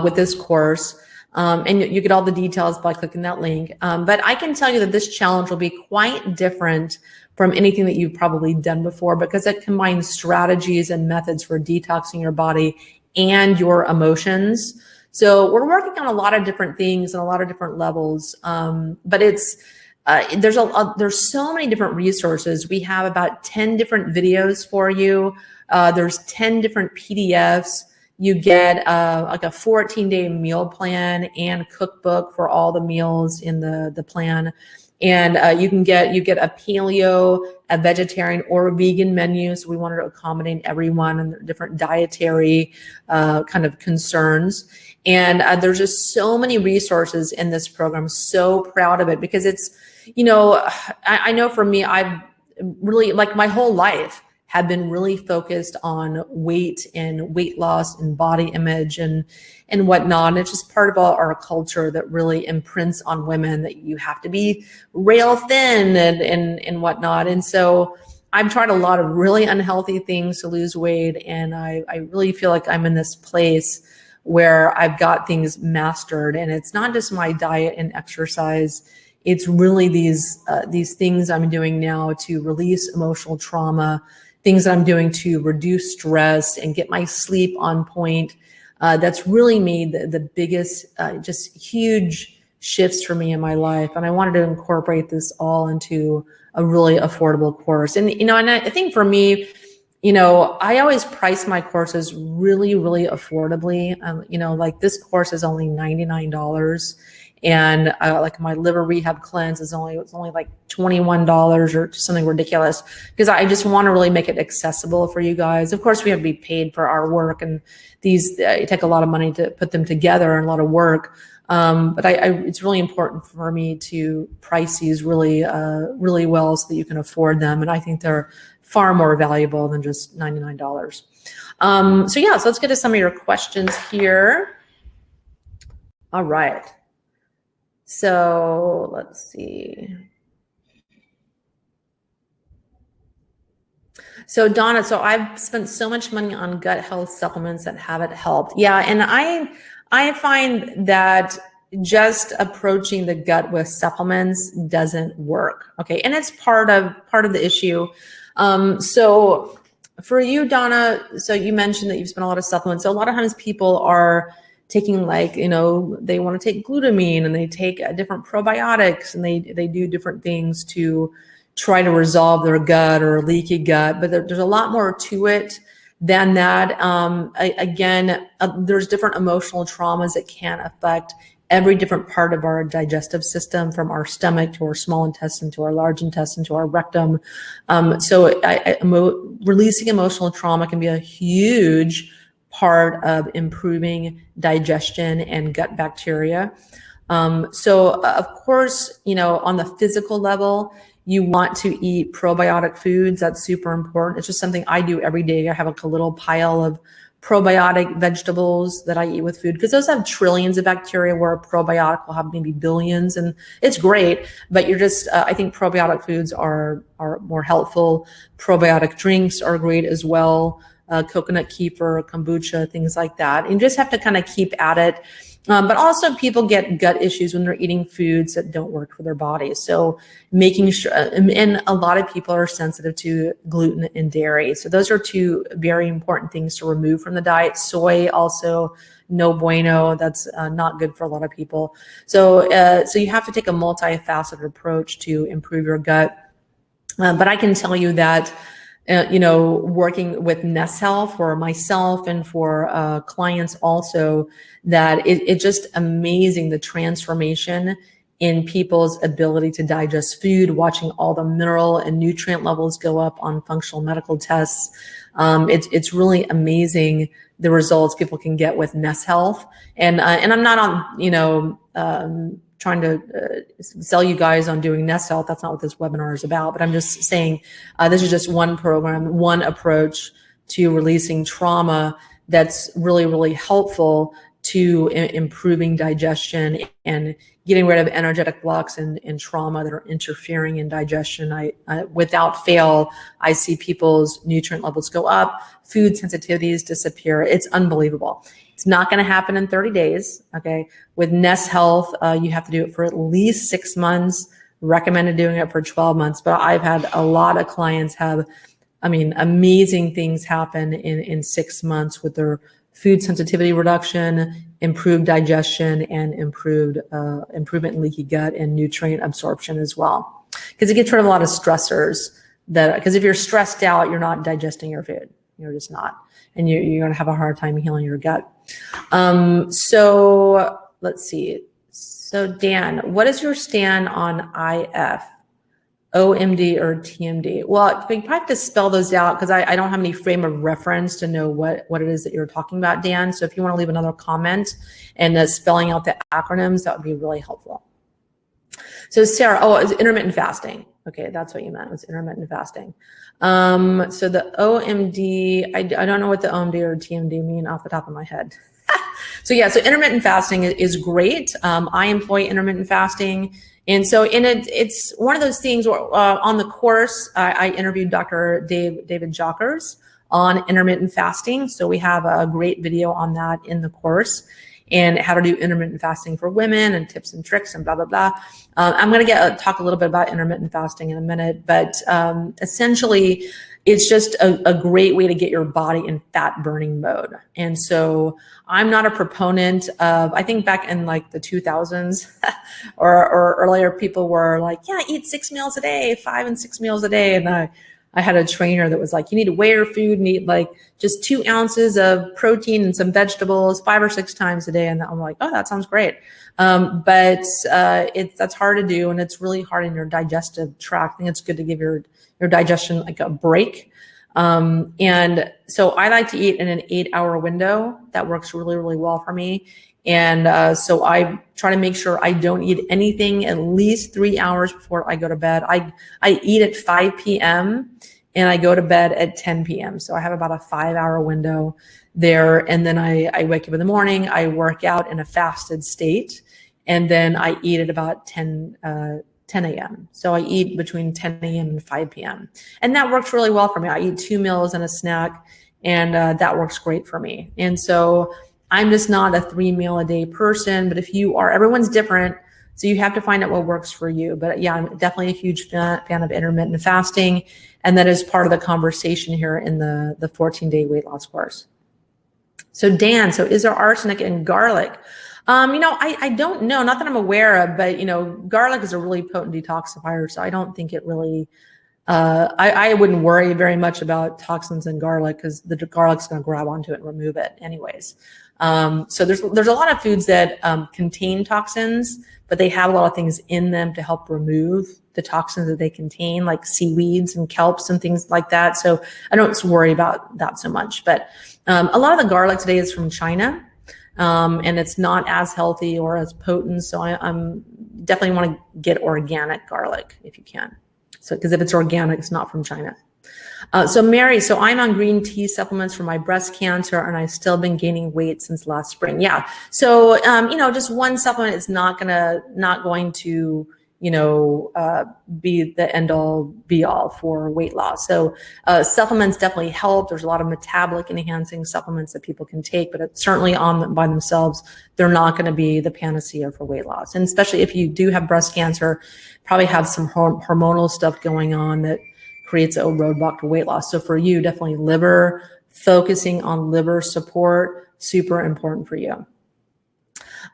Speaker 1: with this course, and you get all the details by clicking that link. But I can tell you that this challenge will be quite different from anything that you've probably done before, because it combines strategies and methods for detoxing your body and your emotions. So we're working on a lot of different things and a lot of different levels, but there's so many different resources. We have about 10 different videos for you. There's 10 different PDFs. You get like a 14-day meal plan and cookbook for all the meals in the plan. And you get a paleo, a vegetarian, or a vegan menu. So we wanted to accommodate everyone and their different dietary kind of concerns. And there's just so many resources in this program. So proud of it because it's, I know for me, I've really, like, my whole life have been really focused on weight and weight loss and body image and whatnot. And it's just part of our culture that really imprints on women that you have to be rail thin and whatnot. And so I've tried a lot of really unhealthy things to lose weight. And I really feel like I'm in this place where I've got things mastered. And it's not just my diet and exercise. It's really these things I'm doing now to release emotional trauma, things that I'm doing to reduce stress and get my sleep on point. That's really made the biggest, just huge shifts for me in my life. And I wanted to incorporate this all into a really affordable course. And, and I think for me, I always price my courses really, really affordably. Like this course is only $99. And like my liver rehab cleanse is only like $21 or something ridiculous because I just want to really make it accessible for you guys. Of course, we have to be paid for our work, and these take a lot of money to put them together and a lot of work. But it's really important for me to price these really, really well so that you can afford them. And I think they're far more valuable than just $99. So let's get to some of your questions here. All right. So let's see. So Donna, I've spent so much money on gut health supplements that haven't helped. Yeah, and I find that just approaching the gut with supplements doesn't work. Okay, and it's part of the issue. So for you, Donna, so you mentioned that you've spent a lot of supplements. So a lot of times people are taking they want to take glutamine and they take different probiotics and they do different things to try to resolve their gut or leaky gut. But there's a lot more to it than that. There's different emotional traumas that can affect every different part of our digestive system, from our stomach to our small intestine to our large intestine to our rectum. Releasing emotional trauma can be a huge part of improving digestion and gut bacteria. So of course, on the physical level, you want to eat probiotic foods. That's super important. It's just something I do every day. I have a little pile of probiotic vegetables that I eat with food because those have trillions of bacteria where a probiotic will have maybe billions, and it's great, but I think probiotic foods are more helpful. Probiotic drinks are great as well. Coconut kefir, kombucha, things like that. And you just have to kind of keep at it. But also people get gut issues when they're eating foods that don't work for their bodies. So making sure, and a lot of people are sensitive to gluten and dairy. So those are two very important things to remove from the diet. Soy also, no bueno. That's not good for a lot of people. So you have to take a multifaceted approach to improve your gut. But I can tell you that working with Nest Health for myself and for clients also, that it's just amazing the transformation in people's ability to digest food, watching all the mineral and nutrient levels go up on functional medical tests. It's really amazing the results people can get with Nest Health. And I'm not on, trying to sell you guys on doing Nest Health. That's not what this webinar is about, but I'm just saying this is just one program, one approach to releasing trauma that's really, really helpful to improving digestion and getting rid of energetic blocks and trauma that are interfering in digestion. I without fail, I see people's nutrient levels go up, food sensitivities disappear. It's unbelievable. It's not going to happen in 30 days. Okay. With Nest Health, you have to do it for at least 6 months, recommended doing it for 12 months. But I've had a lot of clients have, amazing things happen in 6 months with their food sensitivity reduction, improved digestion, and improvement in leaky gut and nutrient absorption as well. Because it gets rid of a lot of stressors because if you're stressed out, you're not digesting your food. You're just not. And you're going to have a hard time healing your gut. So let's see. So Dan, what is your stand on IF? OMD or TMD? Well, we probably have to spell those out because I don't have any frame of reference to know what it is that you're talking about, Dan. So if you want to leave another comment and spelling out the acronyms, that would be really helpful. So Sarah, it's intermittent fasting. Okay, that's what you meant. It was intermittent fasting. So the OMD, I don't know what the OMD or TMD mean off the top of my head. So yeah, so intermittent fasting is great. I employ intermittent fasting. And so it's one of those things where on the course, I interviewed Dr. David Jockers on intermittent fasting. So we have a great video on that in the course, and how to do intermittent fasting for women and tips and tricks and blah, blah, blah. I'm going to talk a little bit about intermittent fasting in a minute, but essentially it's just a great way to get your body in fat burning mode. And so I'm not a proponent of, I think back in like the 2000s or earlier, people were like, yeah, eat 6 meals a day, 5 and 6 meals a day. And I had a trainer that was like, you need to weigh your food and eat like just 2 ounces of protein and some vegetables 5 or 6 times a day. And I'm like, oh, that sounds great. But that's hard to do. And it's really hard in your digestive tract. I think it's good to give your digestion like a break. And so I like to eat in an 8-hour window. That works really, really well for me. And so I try to make sure I don't eat anything at least 3 hours before I go to bed. I eat at 5 p.m. and I go to bed at 10 p.m. So I have about a 5-hour window there. And then I wake up in the morning, I work out in a fasted state, and then I eat at about 10 a.m. So I eat between 10 a.m. and 5 p.m. And that works really well for me. I eat 2 meals and a snack, and that works great for me. And so I'm just not a 3 meal a day person, but if you are, everyone's different. So you have to find out what works for you. But yeah, I'm definitely a huge fan of intermittent fasting. And that is part of the conversation here in the 14-day weight loss course. So Dan, so is there arsenic in garlic? I don't know, not that I'm aware of, but garlic is a really potent detoxifier. So I don't think it really, I wouldn't worry very much about toxins in garlic because the garlic's going to grab onto it and remove it anyways. So there's a lot of foods that contain toxins, but they have a lot of things in them to help remove the toxins that they contain, like seaweeds and kelps and things like that. So I don't worry about that so much. But a lot of the garlic today is from China, and it's not as healthy or as potent. So I'm definitely want to get organic garlic if you can. So because if it's organic, it's not from China. So Mary, so I'm on green tea supplements for my breast cancer, and I've still been gaining weight since last spring. Yeah. So, just one supplement is not going to, be the end all be all for weight loss. So, supplements definitely help. There's a lot of metabolic enhancing supplements that people can take, but it's certainly by themselves, they're not going to be the panacea for weight loss. And especially if you do have breast cancer, probably have some hormonal stuff going on that creates a roadblock to weight loss. So for you, definitely focusing on liver support, super important for you.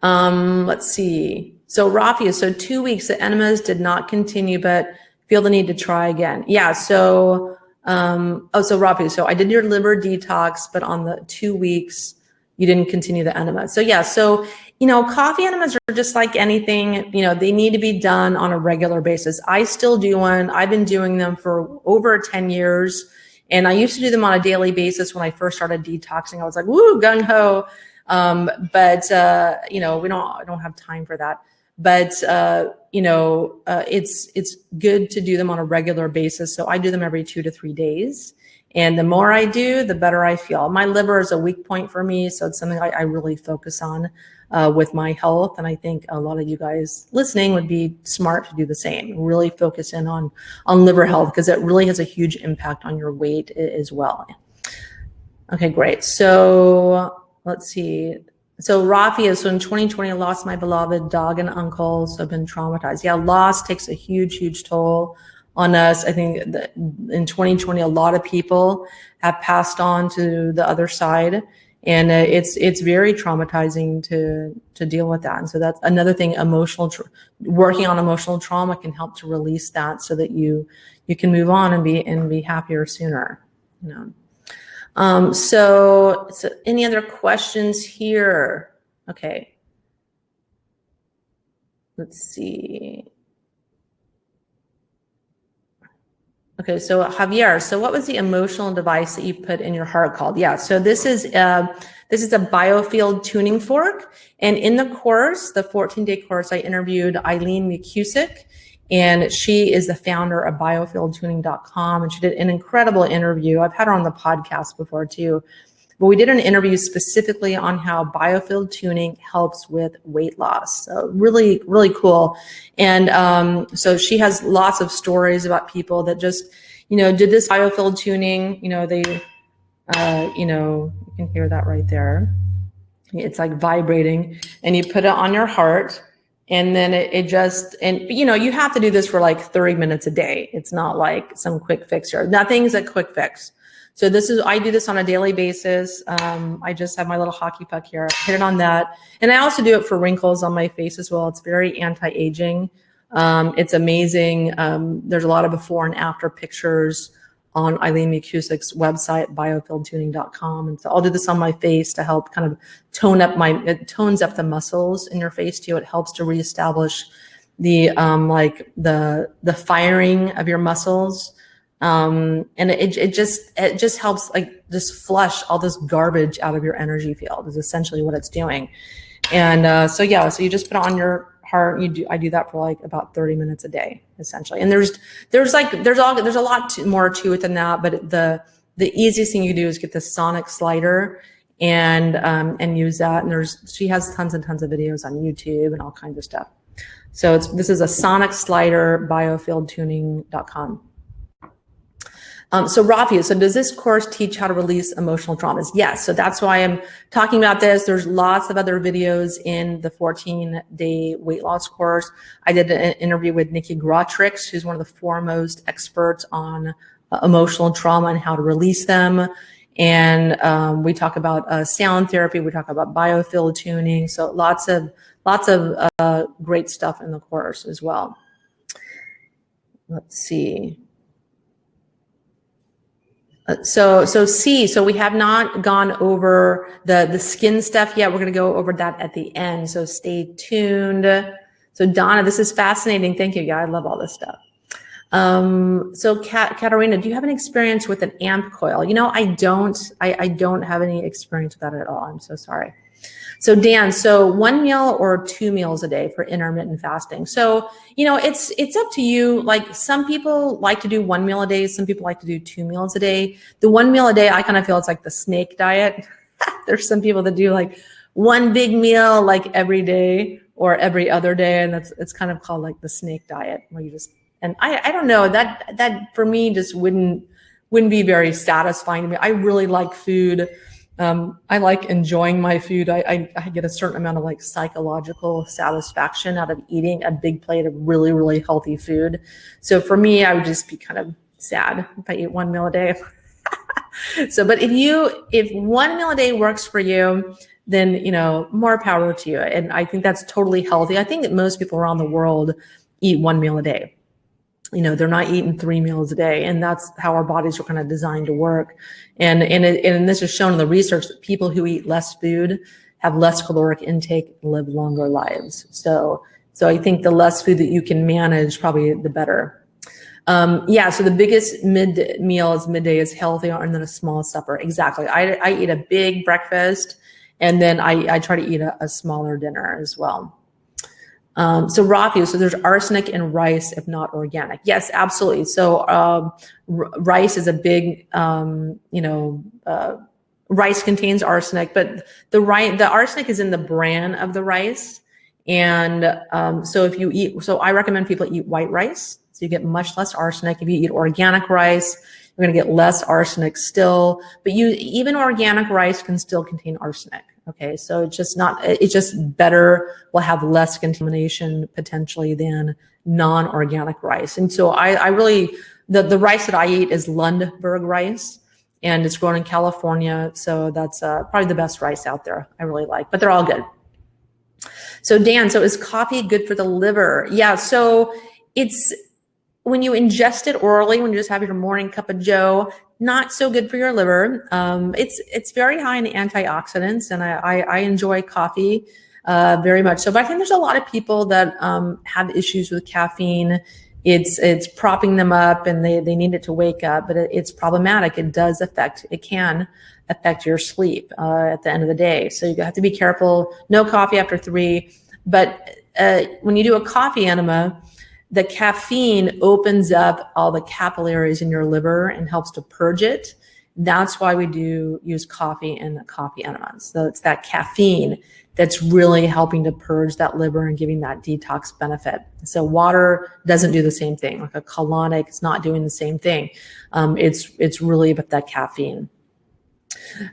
Speaker 1: Let's see. So Rafia, so 2 weeks, the enemas did not continue, but feel the need to try again. Yeah. So, so Rafia, so I did your liver detox, but on the 2 weeks, you didn't continue the enema. So yeah. So, coffee enemas are just like anything, they need to be done on a regular basis. I still do one. I've been doing them for over 10 years. And I used to do them on a daily basis when I first started detoxing. I was like, woo, gung ho. But I don't have time for that. But, it's good to do them on a regular basis. So I do them every 2 to 3 days. And the more I do, the better I feel. My liver is a weak point for me. So it's something I really focus on with my health. And I think a lot of you guys listening would be smart to do the same. Really focus in on liver health because it really has a huge impact on your weight as well. Okay, great. So let's see. So Rafia, so in 2020, I lost my beloved dog and uncle. So I've been traumatized. Yeah, loss takes a huge, huge toll on us. I think that in 2020, a lot of people have passed on to the other side, and it's very traumatizing to deal with that. And so that's another thing. Working on emotional trauma can help to release that, so that you can move on and be happier sooner. So any other questions here? Okay. Let's see. Okay, so Javier, so what was the emotional device that you put in your heart called? Yeah, so this is a biofield tuning fork. And in the course, the 14-day course, I interviewed Eileen McCusick, and she is the founder of biofieldtuning.com, and she did an incredible interview. I've had her on the podcast before too. But we did an interview specifically on how biofield tuning helps with weight loss. So really, really cool. And so she has lots of stories about people that just, did this biofield tuning. They, you can hear that right there. It's like vibrating, and you put it on your heart, and then it just, and you have to do this for like 30 minutes a day. It's not like some quick fix here. Nothing's a quick fix. So I do this on a daily basis. I just have my little hockey puck here. I hit it on that. And I also do it for wrinkles on my face as well. It's very anti-aging. It's amazing. There's a lot of before and after pictures on Eileen McCusick's website, biofieldtuning.com. And so I'll do this on my face to help kind of it tones up the muscles in your face too. It helps to reestablish the firing of your muscles. And it just helps just flush all this garbage out of your energy field is essentially what it's doing. And so you just put it on your heart. I do that for like about 30 minutes a day essentially. And there's a lot more to it than that, but the easiest thing you can do is get the sonic slider and use that. And she has tons and tons of videos on YouTube and all kinds of stuff. So this is a sonic slider, biofieldtuning.com. So Rafi, so does this course teach how to release emotional traumas? Yes. So that's why I'm talking about this. There's lots of other videos in the 14-day weight loss course. I did an interview with Nikki Grotrix, who's one of the foremost experts on emotional trauma and how to release them. And we talk about sound therapy. We talk about biofield tuning. So lots of great stuff in the course as well. Let's see. So we have not gone over the skin stuff yet. We're going to go over that at the end. So stay tuned. So Donna, this is fascinating. Thank you. Yeah, I love all this stuff. So Katarina, do you have an experience with an AMP coil? I don't have any experience with that at all. I'm so sorry. So Dan, so 1 meal or 2 meals a day for intermittent fasting. So, it's up to you. Like some people like to do 1 meal a day. Some people like to do 2 meals a day. The 1 meal a day, I kind of feel it's like the snake diet. There's some people that do like one big meal like every day or every other day. And it's kind of called like the snake diet where you just, and I don't know, that for me just wouldn't be very satisfying to me. I really like food. I like enjoying my food. I get a certain amount of like psychological satisfaction out of eating a big plate of really, really healthy food. So for me, I would just be kind of sad if I eat 1 meal a day. So, but if 1 meal a day works for you, then, more power to you. And I think that's totally healthy. I think that most people around the world eat 1 meal a day. They're not eating 3 meals a day, and that's how our bodies are kind of designed to work. And this is shown in the research that people who eat less food have less caloric intake and live longer lives. So I think the less food that you can manage, probably the better. So the biggest midday is healthier, and then a small supper. Exactly. I eat a big breakfast, and then I try to eat a smaller dinner as well. So Rafi, so there's arsenic in rice if not organic. Yes, absolutely. So rice is a big, rice contains arsenic, but the arsenic is in the bran of the rice. And so I recommend people eat white rice. So you get much less arsenic. If you eat organic rice, you're going to get less arsenic still, but even organic rice can still contain arsenic. Okay, so it's just better, will have less contamination potentially than non-organic rice. And so I really, the rice that I eat is Lundberg rice, and it's grown in California. So that's probably the best rice out there. I really like, but they're all good. So Dan, so is coffee good for the liver? Yeah, so when you ingest it orally, when you just have your morning cup of joe, not so good for your liver. It's very high in antioxidants, and I enjoy coffee very much so. But I think there's a lot of people that have issues with caffeine. It's propping them up, and they need it to wake up, but it's problematic. It can affect your sleep at the end of the day. So you have to be careful. No coffee after 3. But when you do a coffee enema, the caffeine opens up all the capillaries in your liver and helps to purge it. That's why we do use coffee in the coffee enemas. So it's that caffeine that's really helping to purge that liver and giving that detox benefit. So water doesn't do the same thing. Like a colonic, it's not doing the same thing. It's really about that caffeine.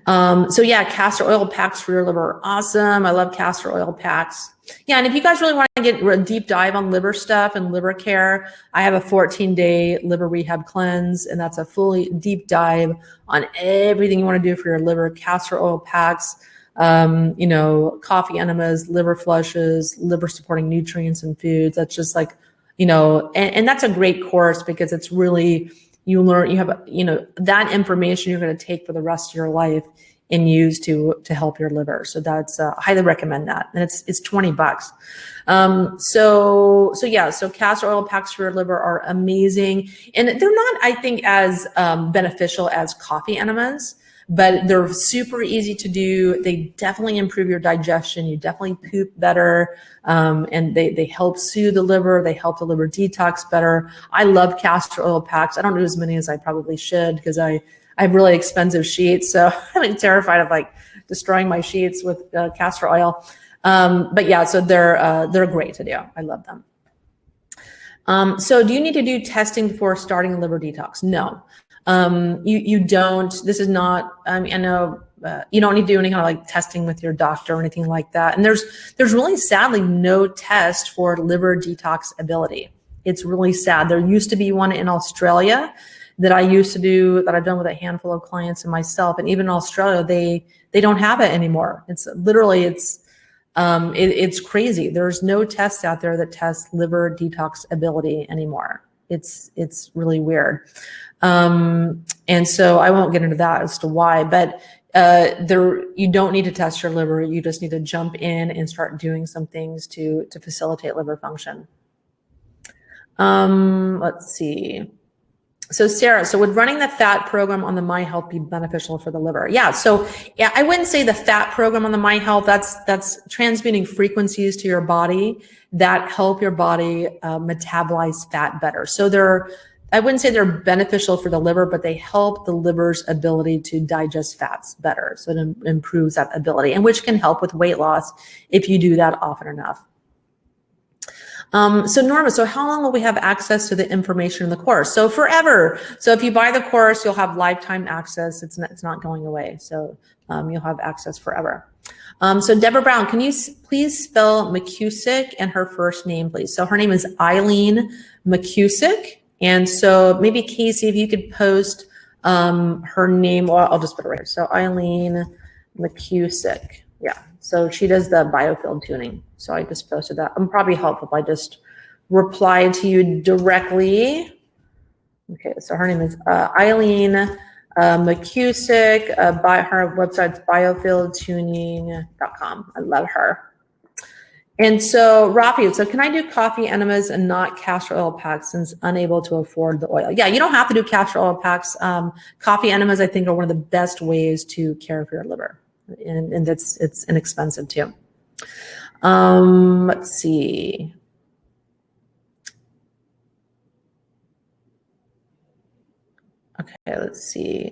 Speaker 1: So yeah, castor oil packs for your liver are awesome. I love castor oil packs. Yeah, and if you guys really want to get a deep dive on liver stuff and liver care, I have a 14-day liver rehab cleanse, and that's a fully deep dive on everything you want to do for your liver. Castor oil packs, coffee enemas, liver flushes, liver supporting nutrients and foods. That's just like, and that's a great course because it's really, you have that information you're going to take for the rest of your life and use to help your liver. So that's I highly recommend that, and it's $20. So castor oil packs for your liver are amazing, and they're not, I think, as beneficial as coffee enemas, but they're super easy to do. They definitely improve your digestion. You definitely poop better, and they help soothe the liver. They help the liver detox better. I love castor oil packs. I don't do as many as I probably should because I have really expensive sheets, so I'm terrified of destroying my sheets with castor oil. But yeah, so they're great to do. I love them. So do you need to do testing before starting a liver detox? No, you don't. This is not. I know you don't need to do any kind of testing with your doctor or anything like that. And there's really sadly no test for liver detox ability. It's really sad. There used to be one in Australia that I used to do, that I've done with a handful of clients and myself. And even in Australia, they don't have it anymore. It's literally, it's crazy. There's no tests out there that test liver detox ability anymore. It's really weird. And so I won't get into that as to why, but you don't need to test your liver. You just need to jump in and start doing some things to facilitate liver function. Let's see. So Sarah, would running the fat program on the My Health be beneficial for the liver? Yeah. So yeah, I wouldn't say the fat program on the My Health. That's transmitting frequencies to your body that help your body metabolize fat better. So I wouldn't say they're beneficial for the liver, but they help the liver's ability to digest fats better. So it improves that ability, and which can help with weight loss if you do that often enough. So Norma, how long will we have access to the information in the course? So forever. So if you buy the course, you'll have lifetime access. It's not going away. So you'll have access forever. So Deborah Brown, can you please spell McCusick and her first name, please? So her name is Eileen McCusick. And so maybe Casey, if you could post her name, well, I'll just put it right here. So Eileen McCusick. Yeah. So she does the biofield tuning. So I just posted that. I'm probably helpful if I just reply to you directly. Okay, so her name is Eileen McCusick. Her website's biofieldtuning.com. I love her. And so Rafi, can I do coffee enemas and not castor oil packs since unable to afford the oil? Yeah, you don't have to do castor oil packs. Coffee enemas, I think, are one of the best ways to care for your liver. And it's inexpensive too. Let's see. Okay, let's see.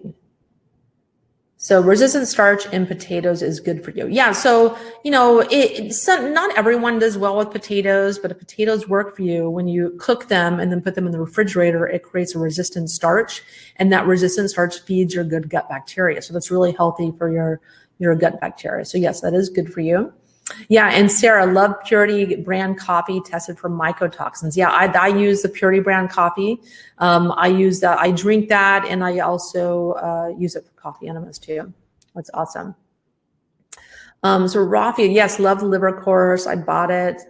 Speaker 1: So resistant starch in potatoes is good for you. Yeah, so, not everyone does well with potatoes, but if potatoes work for you, when you cook them and then put them in the refrigerator, it creates a resistant starch, and that resistant starch feeds your good gut bacteria. So that's really healthy for your gut bacteria. So yes, that is good for you. Yeah, and Sarah, love Purity brand coffee tested for mycotoxins. Yeah, I use the Purity brand coffee. I use that. I drink that, and I also use it for coffee enemas too. That's awesome. So Rafi, yes, love the liver course. I bought it,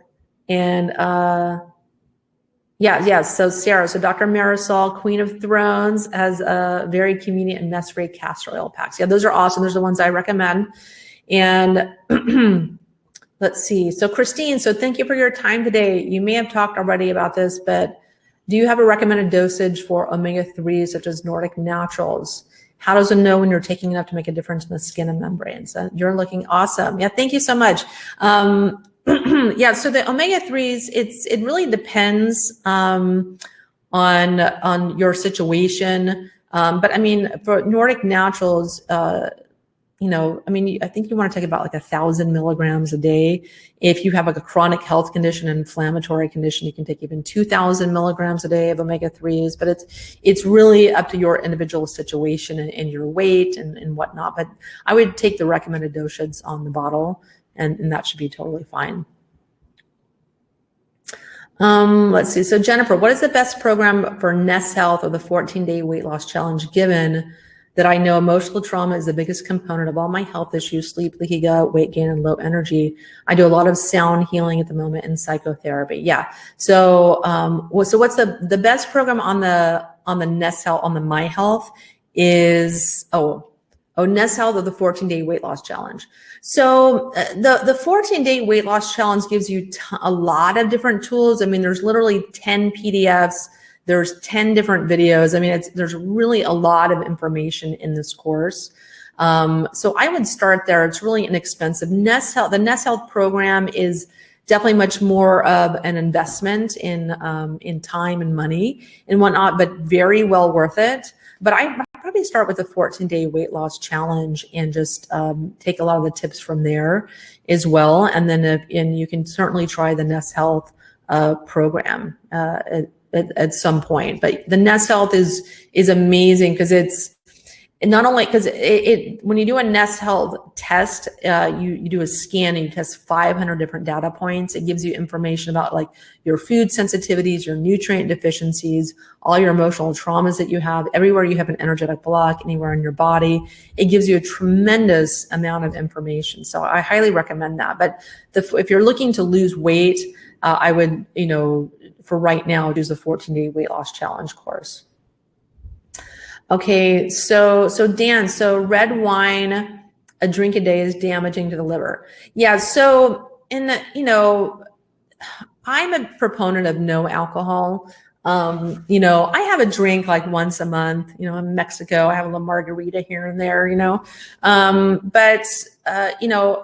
Speaker 1: and Yeah. So Sarah, so Dr. Marisol, Queen of Thrones, has a very convenient and mess-free castor oil packs. Yeah, those are awesome. Those are the ones I recommend. And let's see. So Christine, so thank you for your time today. You may have talked already about this, but do you have a recommended dosage for omega-3s such as Nordic Naturals? How does it know when you're taking enough to make a difference in the skin and membranes? You're looking awesome. Yeah, thank you so much. Yeah, so the omega-3s, it really depends on your situation. But I mean, for Nordic Naturals, I think you want to take about like 1,000 milligrams a day. If you have like a chronic health condition, an inflammatory condition, you can take even 2,000 milligrams a day of omega-3s, but it's really up to your individual situation and your weight and whatnot. But I would take the recommended dosage on the bottle, and that should be totally fine. Let's see. So Jennifer, what is the best program for Nest Health or the 14-day weight loss challenge, given that I know emotional trauma is the biggest component of all my health issues, sleep, leaky gut, weight gain, and low energy? I do a lot of sound healing at the moment and psychotherapy. Yeah. So, what's the best program on the Nest Health, on the My Health is, Nest Health or the 14-day weight loss challenge. So the 14-day weight loss challenge gives you a lot of different tools. I mean, there's literally 10 PDFs. There's 10 different videos. I mean, there's really a lot of information in this course. So I would start there. It's really inexpensive. Nest Health, the Nest Health program is definitely much more of an investment in time and money and whatnot, but very well worth it. But I probably start with the 14-day weight loss challenge and just take a lot of the tips from there as well. And then you can certainly try the Nest Health program at some point. But the Nest Health is amazing because it's not only because when you do a Nest Health test, you do a scan and you test 500 different data points. It gives you information about like your food sensitivities, your nutrient deficiencies, all your emotional traumas that you have, everywhere you have an energetic block, anywhere in your body. It gives you a tremendous amount of information. So I highly recommend that. But if you're looking to lose weight, I would, for right now, do the 14-day weight loss challenge course. Okay, so Dan, so red wine, a drink a day is damaging to the liver. Yeah, so I'm a proponent of no alcohol. I have a drink like once a month. In Mexico, I have a little margarita here and there, but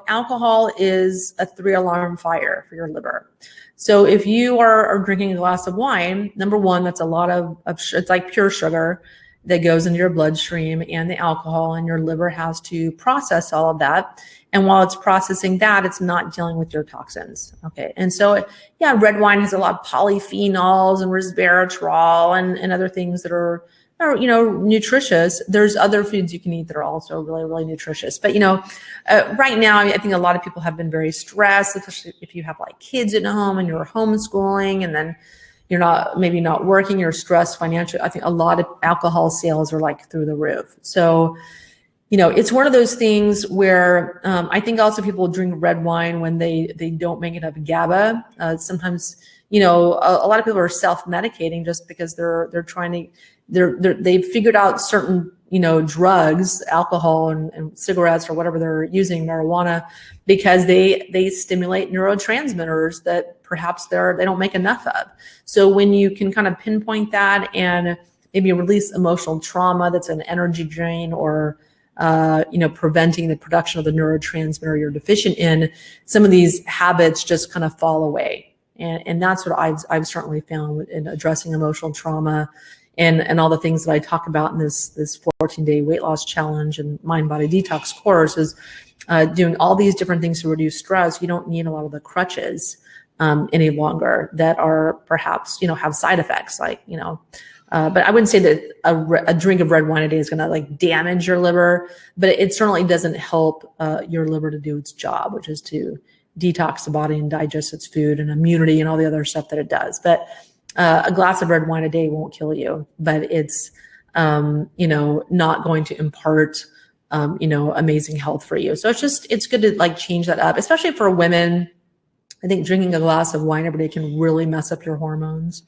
Speaker 1: alcohol is a 3-alarm fire for your liver. So if you are drinking a glass of wine, number one, that's a lot of it's like pure sugar that goes into your bloodstream and the alcohol, and your liver has to process all of that. And while it's processing that, it's not dealing with your toxins. Okay. And so, yeah, red wine has a lot of polyphenols and resveratrol and other things that are nutritious. There's other foods you can eat that are also really, really nutritious. But, right now, I think a lot of people have been very stressed, especially if you have like kids at home and you're homeschooling, and then you're maybe not working, you're stressed financially. I think a lot of alcohol sales are like through the roof. So, it's one of those things where I think also people drink red wine when they don't make enough GABA. Sometimes, a lot of people are self-medicating just because they've figured out certain, drugs, alcohol and cigarettes or whatever they're using, marijuana, because they stimulate neurotransmitters that perhaps they don't make enough of. So when you can kind of pinpoint that and maybe release emotional trauma that's an energy drain, or preventing the production of the neurotransmitter you're deficient in, some of these habits just kind of fall away. And that's what I've certainly found in addressing emotional trauma and all the things that I talk about in this 14-day weight loss challenge and mind body detox course is doing all these different things to reduce stress. You don't need a lot of the crutches any longer that are perhaps, have side effects like, but I wouldn't say that a drink of red wine a day is going to like damage your liver, but it certainly doesn't help your liver to do its job, which is to detox the body and digest its food and immunity and all the other stuff that it does. But a glass of red wine a day won't kill you, but it's, not going to impart, amazing health for you. So it's good to like change that up, especially for women. I think drinking a glass of wine every day can really mess up your hormones.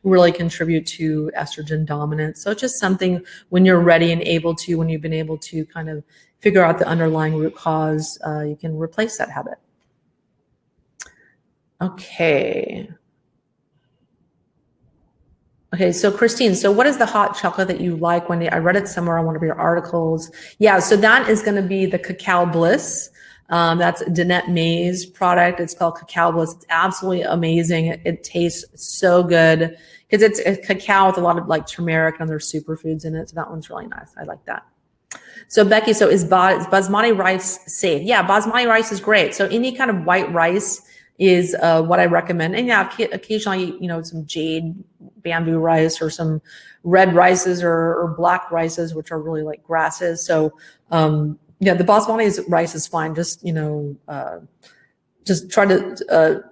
Speaker 1: really contribute to estrogen dominance. So it's just something when you're ready and able to, when you've been able to kind of figure out the underlying root cause, you can replace that habit. Okay. Okay, so Christine, so what is the hot chocolate that you like, Wendy? I read it somewhere on one of your articles. Yeah, so that is going to be the Cacao Bliss. That's Danette May's product. It's called Cacao Bliss. It's absolutely amazing. It tastes so good because it's cacao with a lot of like turmeric and other superfoods in it. So that one's really nice. I like that. So Becky, so is basmati rice safe? Yeah, basmati rice is great. So any kind of white rice is what I recommend. And yeah, occasionally, some jade bamboo rice or some red rices or black rices, which are really like grasses. So yeah, the basmati rice is fine. Just, just try to,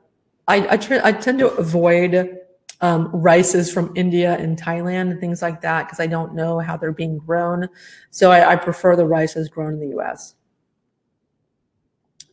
Speaker 1: I tend to avoid rices from India and Thailand and things like that because I don't know how they're being grown. So I prefer the rices grown in the US.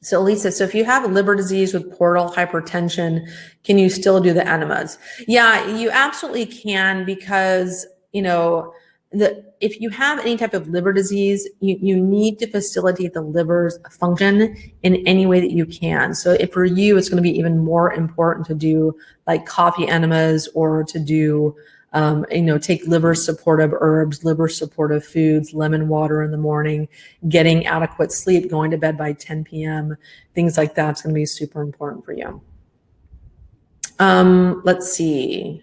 Speaker 1: So Lisa, so if you have liver disease with portal hypertension, can you still do the enemas? Yeah, you absolutely can because, if you have any type of liver disease, you need to facilitate the liver's function in any way that you can. So if for you, it's going to be even more important to do like coffee enemas or to do, take liver supportive herbs, liver supportive foods, lemon water in the morning, getting adequate sleep, going to bed by 10 p.m., things like that's going to be super important for you. Let's see.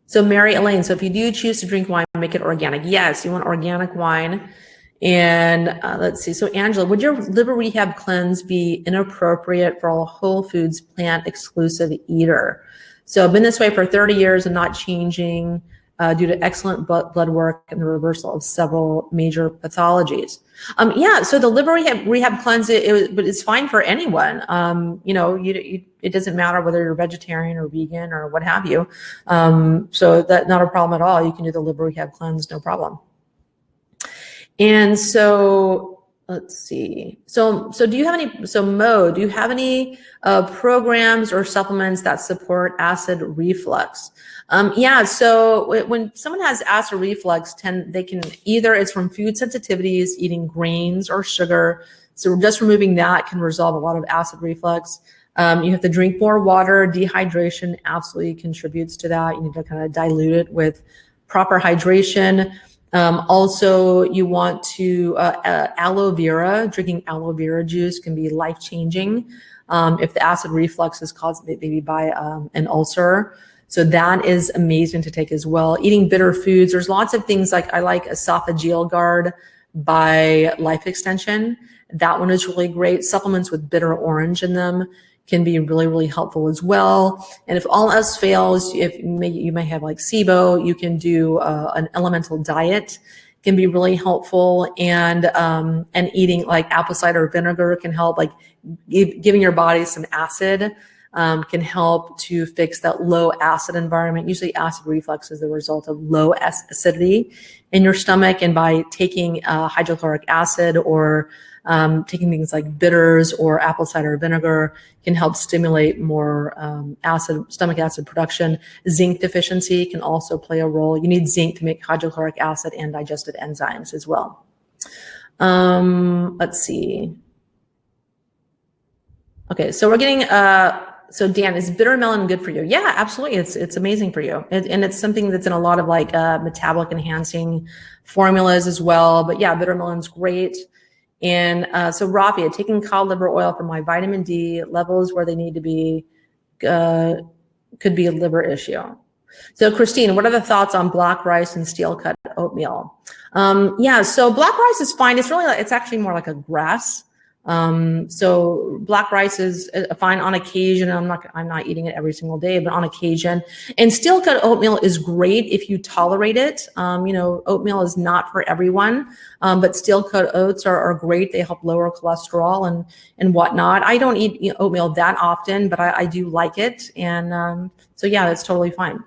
Speaker 1: So Mary Elaine, so if you do choose to drink wine, make it organic. Yes, you want organic wine. And let's see. So Angela, would your liver rehab cleanse be inappropriate for a whole foods plant exclusive eater? So I've been this way for 30 years and not changing due to excellent blood work and the reversal of several major pathologies. Yeah, so the liver rehab cleanse, but it's fine for anyone. It doesn't matter whether you're vegetarian or vegan or what have you. So that's not a problem at all. You can do the liver rehab cleanse, no problem. And so let's see. So do you have any programs or supplements that support acid reflux? Yeah. So when someone has acid reflux, it's from food sensitivities, eating grains or sugar. So just removing that can resolve a lot of acid reflux. You have to drink more water. Dehydration absolutely contributes to that. You need to kind of dilute it with proper hydration. Also, you want to drinking aloe vera juice can be life-changing if the acid reflux is caused maybe by an ulcer. So that is amazing to take as well. Eating bitter foods. There's lots of things like I like esophageal guard by Life Extension. That one is really great. Supplements with bitter orange in them can be really, really helpful as well. And if all else fails, you may have like SIBO, you can do an elemental diet, can be really helpful. And eating like apple cider vinegar can help, like giving your body some acid can help to fix that low acid environment. Usually acid reflux is the result of low acidity in your stomach. And by taking hydrochloric acid or taking things like bitters or apple cider vinegar can help stimulate more stomach acid production. Zinc deficiency can also play a role. You need zinc to make hydrochloric acid and digestive enzymes as well. Let's see. Okay, so we're getting, so Dan, is bitter melon good for you? Yeah, absolutely. It's amazing for you. And it's something that's in a lot of like metabolic enhancing formulas as well. But yeah, bitter melon's great. And so Rafia, taking cod liver oil for my vitamin D levels where they need to be could be a liver issue. So Christine, what are the thoughts on black rice and steel cut oatmeal? Yeah, so black rice is fine. It's actually more like a grass. So black rice is fine on occasion. I'm not eating it every single day, but on occasion. And steel cut oatmeal is great if you tolerate it. Oatmeal is not for everyone, but steel cut oats are great. They help lower cholesterol and whatnot. I don't eat oatmeal that often, but I do like it. And so yeah, that's totally fine.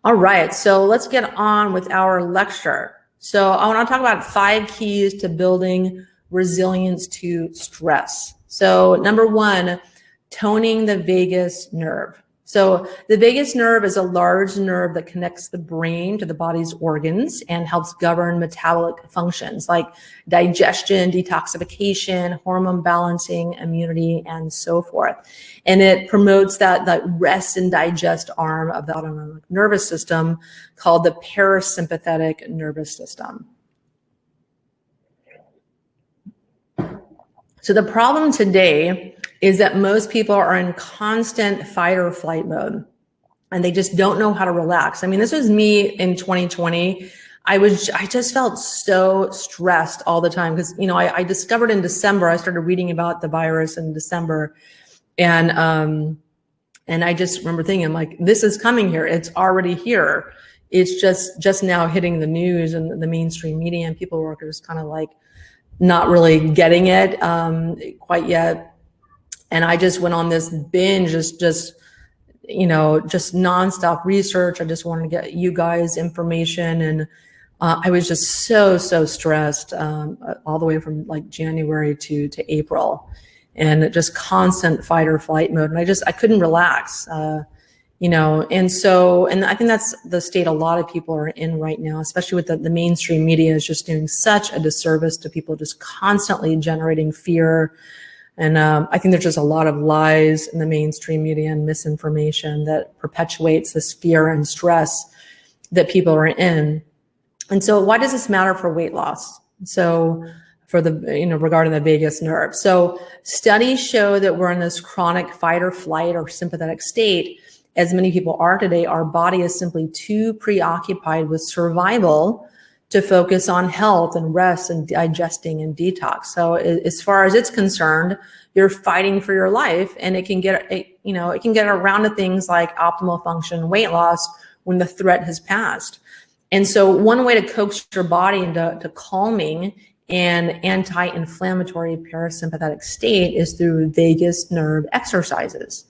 Speaker 1: All right, so let's get on with our lecture. So I want to talk about 5 keys to building resilience to stress. So number 1, toning the vagus nerve. So the vagus nerve is a large nerve that connects the brain to the body's organs and helps govern metabolic functions like digestion, detoxification, hormone balancing, immunity, and so forth. And it promotes that rest and digest arm of the autonomic nervous system called the parasympathetic nervous system. So the problem today is that most people are in constant fight or flight mode and they just don't know how to relax. I mean, this was me in 2020. I just felt so stressed all the time because, I discovered in December, I started reading about the virus in December. And I just remember thinking, like, this is coming here. It's already here. It's just now hitting the news and the mainstream media, and people were just kind of like not really getting it quite yet. And I just went on this binge, just nonstop research. I just wanted to get you guys information. And I was just so stressed all the way from like January to April, and just constant fight or flight mode. And I couldn't relax, and I think that's the state a lot of people are in right now, especially with the mainstream media is just doing such a disservice to people, just constantly generating fear. And I think there's just a lot of lies in the mainstream media and misinformation that perpetuates this fear and stress that people are in. And so why does this matter for weight loss? So for regarding the vagus nerve. So studies show that we're in this chronic fight or flight or sympathetic state. As many people are today, our body is simply too preoccupied with survival to focus on health and rest and digesting and detox. So as far as it's concerned, you're fighting for your life, and it can get around to things like optimal function, weight loss when the threat has passed. And so one way to coax your body into calming and anti-inflammatory parasympathetic state is through vagus nerve exercises.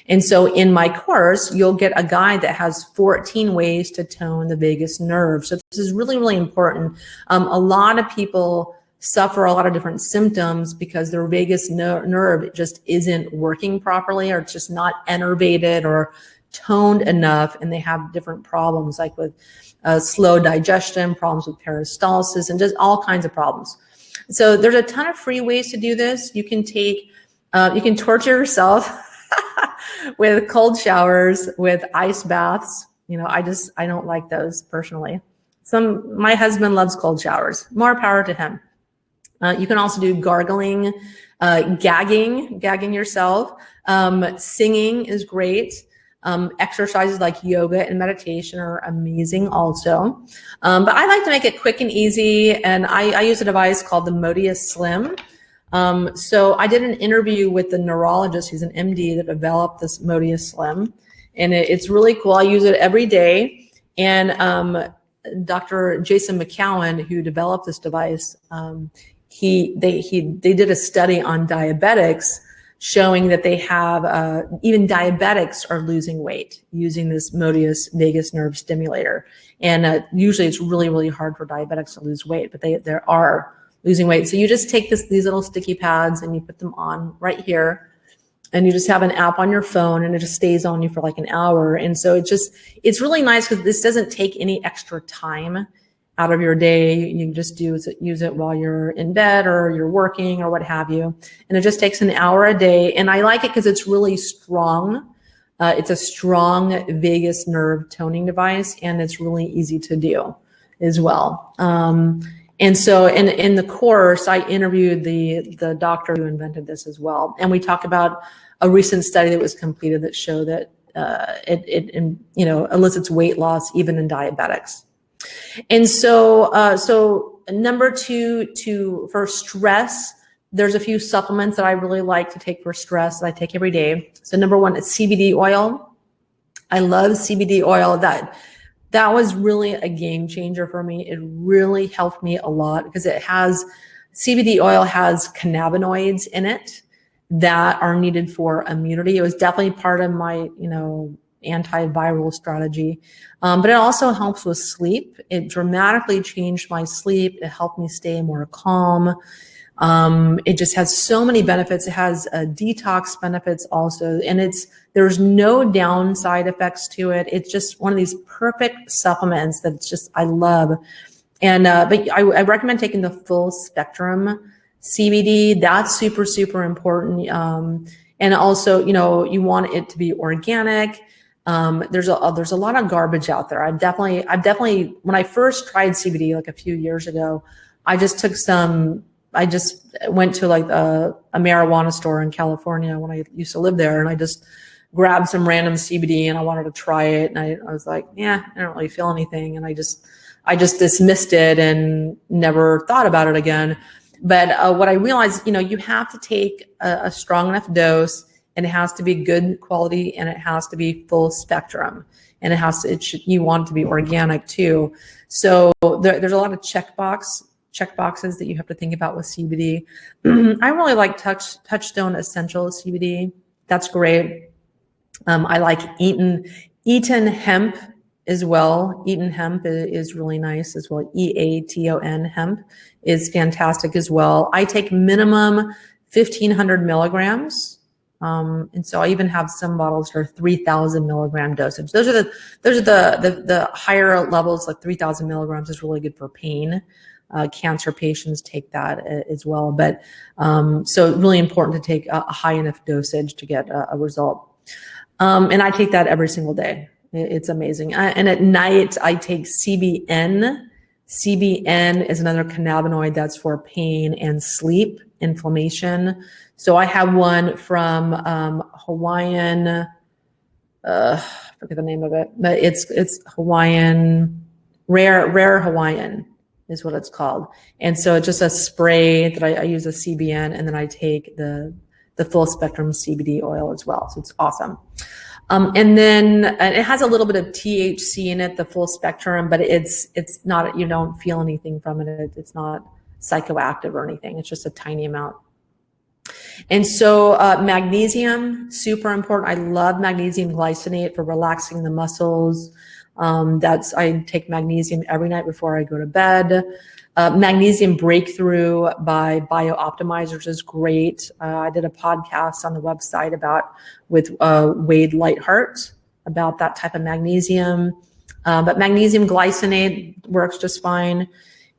Speaker 1: And so in my course, you'll get a guide that has 14 ways to tone the vagus nerve. So this is really, really important. A lot of people suffer a lot of different symptoms because their vagus nerve just isn't working properly, or it's just not innervated or toned enough. And they have different problems like with slow digestion, problems with peristalsis, and just all kinds of problems. So there's a ton of free ways to do this. You can torture yourself with cold showers, with ice baths. I don't like those personally. My husband loves cold showers. More power to him. You can also do gargling, gagging yourself. Singing is great. Exercises like yoga and meditation are amazing also. But I like to make it quick and easy. And I use a device called the Modius Slim. So I did an interview with the neurologist who's an MD that developed this Modius Slim, and it's really cool. I use it every day. And Dr. Jason McCowan, who developed this device, they did a study on diabetics showing that they have even diabetics are losing weight using this Modius vagus nerve stimulator. And usually it's really, really hard for diabetics to lose weight, but they are losing weight. So you just take these little sticky pads and you put them on right here, and you just have an app on your phone, and it just stays on you for like an hour. And so it's really nice because this doesn't take any extra time out of your day. You can just use it while you're in bed or you're working or what have you. And it just takes an hour a day. And I like it because it's really strong. It's a strong vagus nerve toning device, and it's really easy to do as well. And so in the course, I interviewed the doctor who invented this as well. And we talk about a recent study that was completed that showed that it elicits weight loss even in diabetics. And so number two, for stress, there's a few supplements that I really like to take for stress that I take every day. So number one is CBD oil. I love CBD oil. That was really a game changer for me. It really helped me a lot because CBD oil has cannabinoids in it that are needed for immunity. It was definitely part of my, antiviral strategy. But it also helps with sleep. It dramatically changed my sleep. It helped me stay more calm. It just has so many benefits. It has detox benefits also, and there's no downside effects to it. It's just one of these perfect supplements that I love. And but I recommend taking the full spectrum CBD. That's super, super important. And also, you want it to be organic. There's a lot of garbage out there. I've definitely, when I first tried CBD like a few years ago, I just went to like a marijuana store in California when I used to live there, and I just grabbed some random CBD and I wanted to try it. And I was like, yeah, I don't really feel anything. And I just dismissed it and never thought about it again. But what I realized, you have to take a strong enough dose, and it has to be good quality, and it has to be full spectrum, and you want it to be organic too. So there's a lot of checkboxes that you have to think about with CBD. I really like Touchstone Essential CBD. That's great. I like Eaton Hemp as well. Eaton Hemp is really nice as well. EATON Hemp is fantastic as well. I take minimum 1,500 milligrams. And so I even have some bottles for 3,000 milligram dosage. Those are the higher levels, like 3,000 milligrams is really good for pain. Cancer patients take that as well. But so really important to take a high enough dosage to get a result. And I take that every single day. It's amazing. And at night, I take CBN. CBN is another cannabinoid that's for pain and sleep, inflammation. So I have one from Hawaiian, I forget the name of it, but it's Hawaiian, rare Hawaiian is what it's called. And so it's just a spray that I use a CBN, and then I take the full spectrum CBD oil as well. So it's awesome. And then it has a little bit of THC in it, the full spectrum, but it's not, you don't feel anything from it. It's not psychoactive or anything. It's just a tiny amount. And so magnesium, super important. I love magnesium glycinate for relaxing the muscles. I take magnesium every night before I go to bed. Magnesium Breakthrough by BioOptimizers is great. I did a podcast on the website with Wade Lightheart about that type of magnesium. But magnesium glycinate works just fine.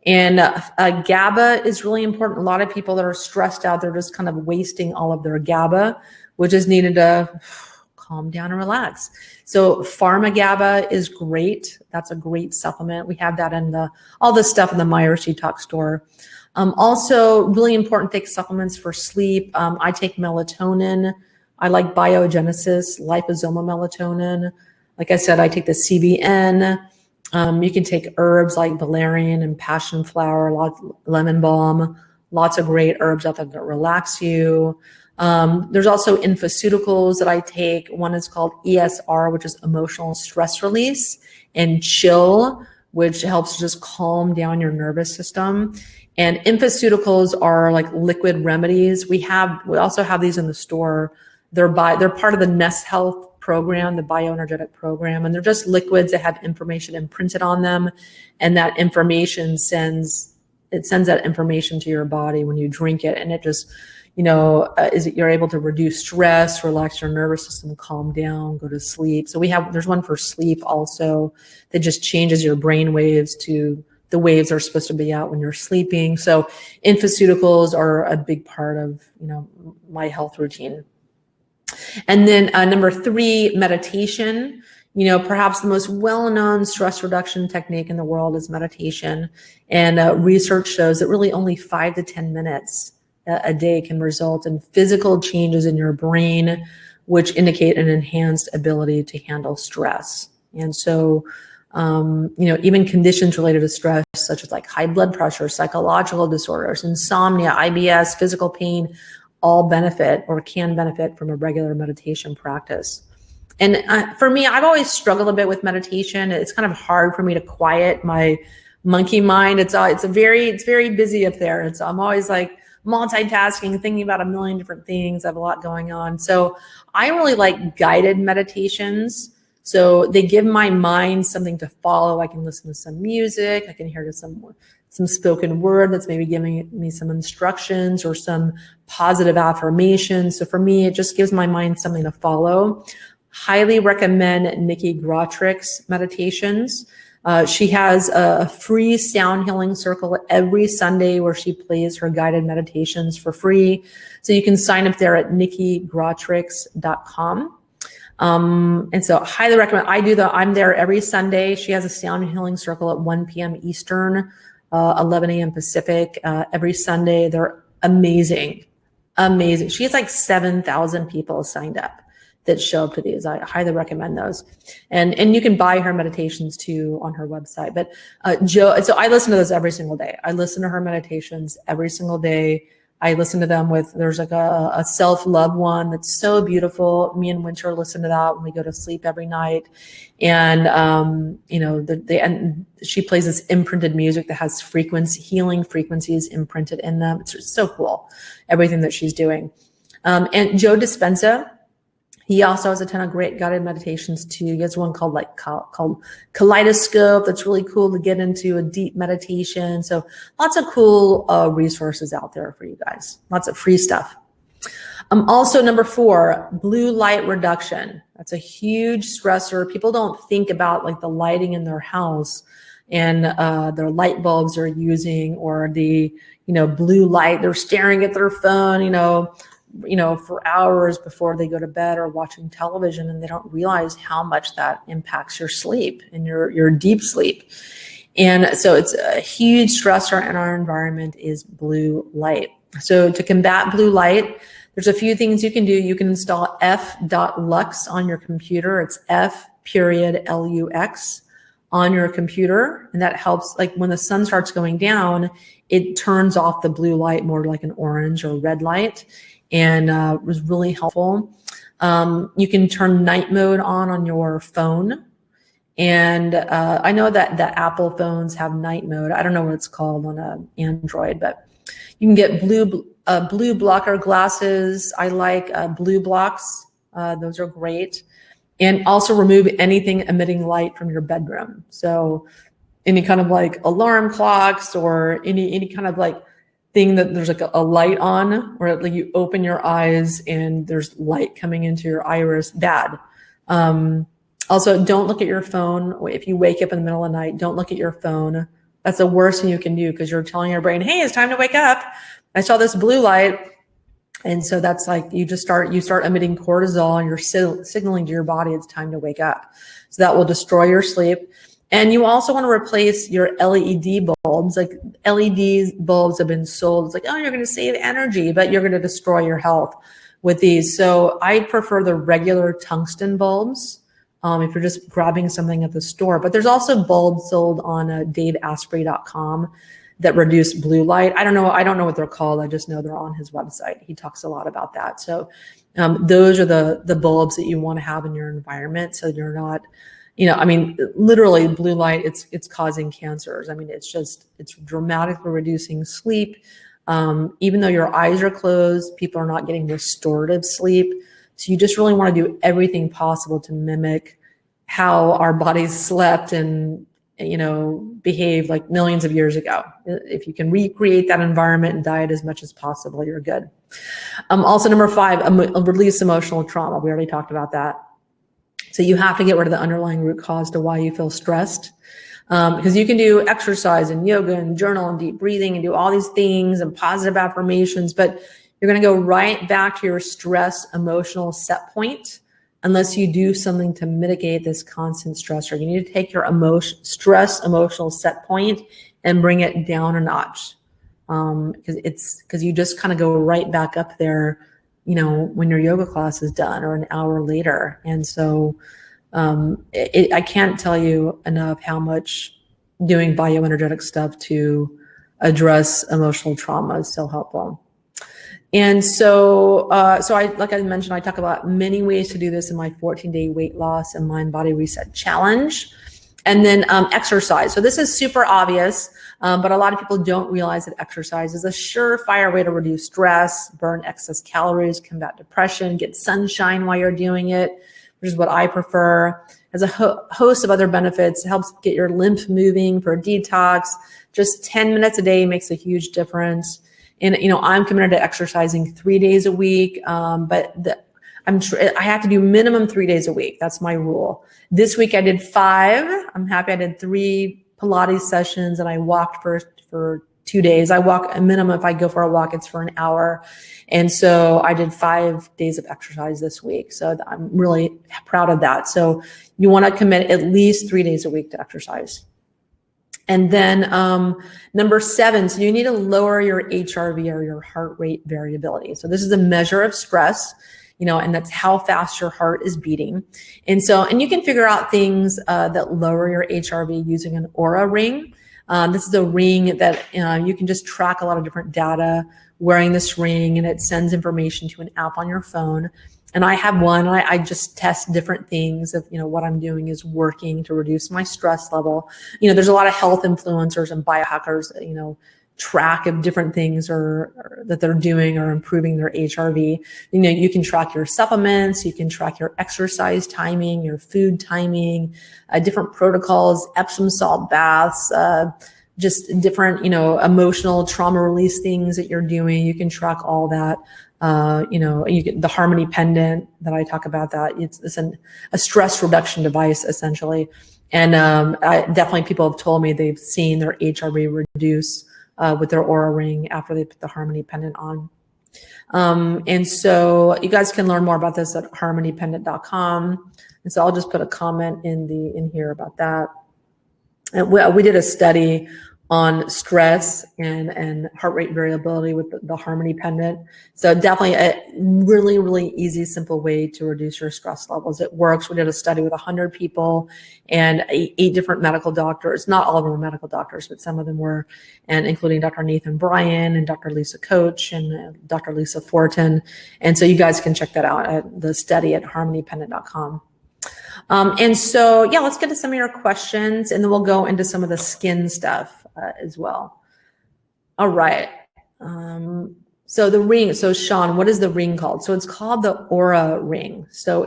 Speaker 1: And GABA is really important. A lot of people that are stressed out, they're just kind of wasting all of their GABA, which is needed to calm down and relax. So Pharma GABA is great. That's a great supplement. We have that in all the stuff in the Myers Detox store. Also really important to take supplements for sleep. I take melatonin. I like Biogenesis, liposomal melatonin. Like I said, I take the CBN. You can take herbs like valerian and passion flower, lemon balm, lots of great herbs out there that relax you. There's also infoceuticals that I take. One is called ESR, which is emotional stress release, and chill, which helps just calm down your nervous system. And infoceuticals are like liquid remedies. We also have these in the store. They're part of the Nest Health program, the bioenergetic program, and they're just liquids that have information imprinted on them, and that information sends that information to your body when you drink it, and it just you're able to reduce stress, relax your nervous system, calm down, go to sleep. So there's one for sleep also that just changes your brain waves to the waves that are supposed to be out when you're sleeping. So infoceuticals are a big part of my health routine. And then number 3, meditation. Perhaps the most well-known stress reduction technique in the world is meditation. And research shows that really only 5 to 10 minutes a day can result in physical changes in your brain, which indicate an enhanced ability to handle stress. And so, even conditions related to stress, such as like high blood pressure, psychological disorders, insomnia, IBS, physical pain, all benefit or can benefit from a regular meditation practice. And for me, I've always struggled a bit with meditation. It's kind of hard for me to quiet my monkey mind. It's very busy up there. I'm always like multitasking, thinking about a million different things. I have a lot going on. So I really like guided meditations. So they give my mind something to follow. I can listen to some music. I can hear to some spoken word that's maybe giving me some instructions or some positive affirmations. So for me, it just gives my mind something to follow. Highly recommend Nikki Grotrick's meditations. She has a free sound healing circle every Sunday where she plays her guided meditations for free. So you can sign up there at nikkigrotricks.com. And so highly recommend. I'm there every Sunday. She has a sound healing circle at 1 p.m. Eastern, 11 a.m. Pacific, every Sunday. They're amazing. Amazing. She has like 7,000 people signed up that show up to these. I highly recommend those. And you can buy her meditations too on her website. But so I listen to those every single day. I listen to her meditations every single day. I listen to them there's like a self-love one that's so beautiful. Me and Winter listen to that when we go to sleep every night. And, she plays this imprinted music that has healing frequencies imprinted in them. It's just so cool, everything that she's doing. And Joe Dispenza, he also has a ton of great guided meditations too. He has one called Kaleidoscope that's really cool to get into a deep meditation. So lots of cool resources out there for you guys. Lots of free stuff. Also, number 4, blue light reduction. That's a huge stressor. People don't think about like the lighting in their house and their light bulbs they're using, or the blue light. They're staring at their phone, for hours before they go to bed or watching television, and they don't realize how much that impacts your sleep and your deep sleep. And so it's a huge stressor in our environment is blue light. So to combat blue light, there's a few things you can do. You can install f.lux on your computer. It's f.lux on your computer. And that helps, like when the sun starts going down, it turns off the blue light more like an orange or red light. And it was really helpful. You can turn night mode on your phone. And I know that the Apple phones have night mode. I don't know what it's called on an Android, but you can get blue blocker glasses. I like blue blocks. Those are great. And also remove anything emitting light from your bedroom. So any kind of like alarm clocks or any kind of like thing that there's like a light on, or like you open your eyes and there's light coming into your iris, bad. Also, don't look at your phone. If you wake up in the middle of the night, don't look at your phone. That's the worst thing you can do because you're telling your brain, hey, it's time to wake up. I saw this blue light. And so that's like you start emitting cortisol and you're signaling to your body it's time to wake up. So that will destroy your sleep. And you also want to replace your LED bulbs. Like LED bulbs have been sold. It's like, oh, you're going to save energy, but you're going to destroy your health with these. So I prefer the regular tungsten bulbs if you're just grabbing something at the store. But there's also bulbs sold on daveasprey.com that reduce blue light. I don't know what they're called. I just know they're on his website. He talks a lot about that. So those are the bulbs that you want to have in your environment, so you're not, literally blue light, it's causing cancers. It's dramatically reducing sleep. Even though your eyes are closed, people are not getting restorative sleep. So you just really want to do everything possible to mimic how our bodies slept and, behave like millions of years ago. If you can recreate that environment and diet as much as possible, you're good. Also, number 5, release emotional trauma. We already talked about that. So you have to get rid of the underlying root cause to why you feel stressed. Because you can do exercise and yoga and journal and deep breathing and do all these things and positive affirmations, but you're going to go right back to your stress emotional set point unless you do something to mitigate this constant stressor. You need to take your stress emotional set point and bring it down a notch. Because you just kind of go right back up there, when your yoga class is done or an hour later. And so I can't tell you enough how much doing bioenergetic stuff to address emotional trauma is so helpful. And so like I mentioned, I talk about many ways to do this in my 14-day weight loss and mind body reset challenge. And then exercise. So this is super obvious, but a lot of people don't realize that exercise is a surefire way to reduce stress, burn excess calories, combat depression, get sunshine while you're doing it, which is what I prefer. has a host of other benefits. It helps get your lymph moving for a detox. Just 10 minutes a day makes a huge difference. And, I'm committed to exercising 3 days a week. But I have to do minimum 3 days a week. That's my rule. This week I did 5. I'm happy I did 3 Pilates sessions, and I walked for 2 days. I walk a minimum. If I go for a walk, it's for an hour. And so I did 5 days of exercise this week. So I'm really proud of that. So you want to commit at least 3 days a week to exercise. And then number 7, so you need to lower your HRV, or your heart rate variability. So this is a measure of stress, and that's how fast your heart is beating. And you can figure out things that lower your HRV using an Oura ring. This is a ring that you can just track a lot of different data wearing this ring, and it sends information to an app on your phone. And I have one, and I just test different things of, what I'm doing is working to reduce my stress level. There's a lot of health influencers and biohackers, track of different things or that they're doing or improving their HRV. You can track your supplements, you can track your exercise timing, your food timing, different protocols, Epsom salt baths, just different, emotional trauma release things that you're doing. You can track all that. You get the Harmony pendant that I talk about. That it's a stress reduction device essentially. And definitely people have told me they've seen their HRV reduce with their Oura ring after they put the Harmony pendant on. And so you guys can learn more about this at harmonypendant.com. And so I'll just put a comment in here about that. And we did a study on stress and heart rate variability with the Harmony pendant. So definitely a really, really easy, simple way to reduce your stress levels. It works. We did a study with 100 people and 8 different medical doctors. Not all of them were medical doctors, but some of them were, and including Dr. Nathan Bryan and Dr. Lisa Coach and Dr. Lisa Fortin. And so you guys can check that out at the study at harmonypendant.com. And so, let's get to some of your questions, and then we'll go into some of the skin stuff as well. All right. So the ring. So Sean, what is the ring called? So it's called the Oura ring. So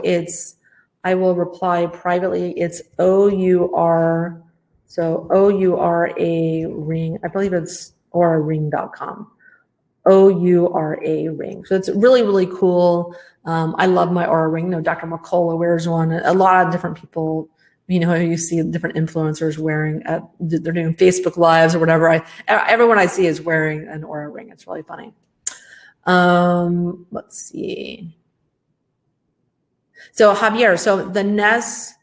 Speaker 1: I will reply privately. It's O-U-R. So O-U-R-A ring. I believe it's auraring.com. O-U-R-A ring. So it's really, really cool. I love my Oura ring. Dr. Mercola wears one. A lot of different people, you see different influencers wearing, they're doing Facebook Lives or whatever. Everyone I see is wearing an Oura ring. It's really funny. Let's see. So Javier,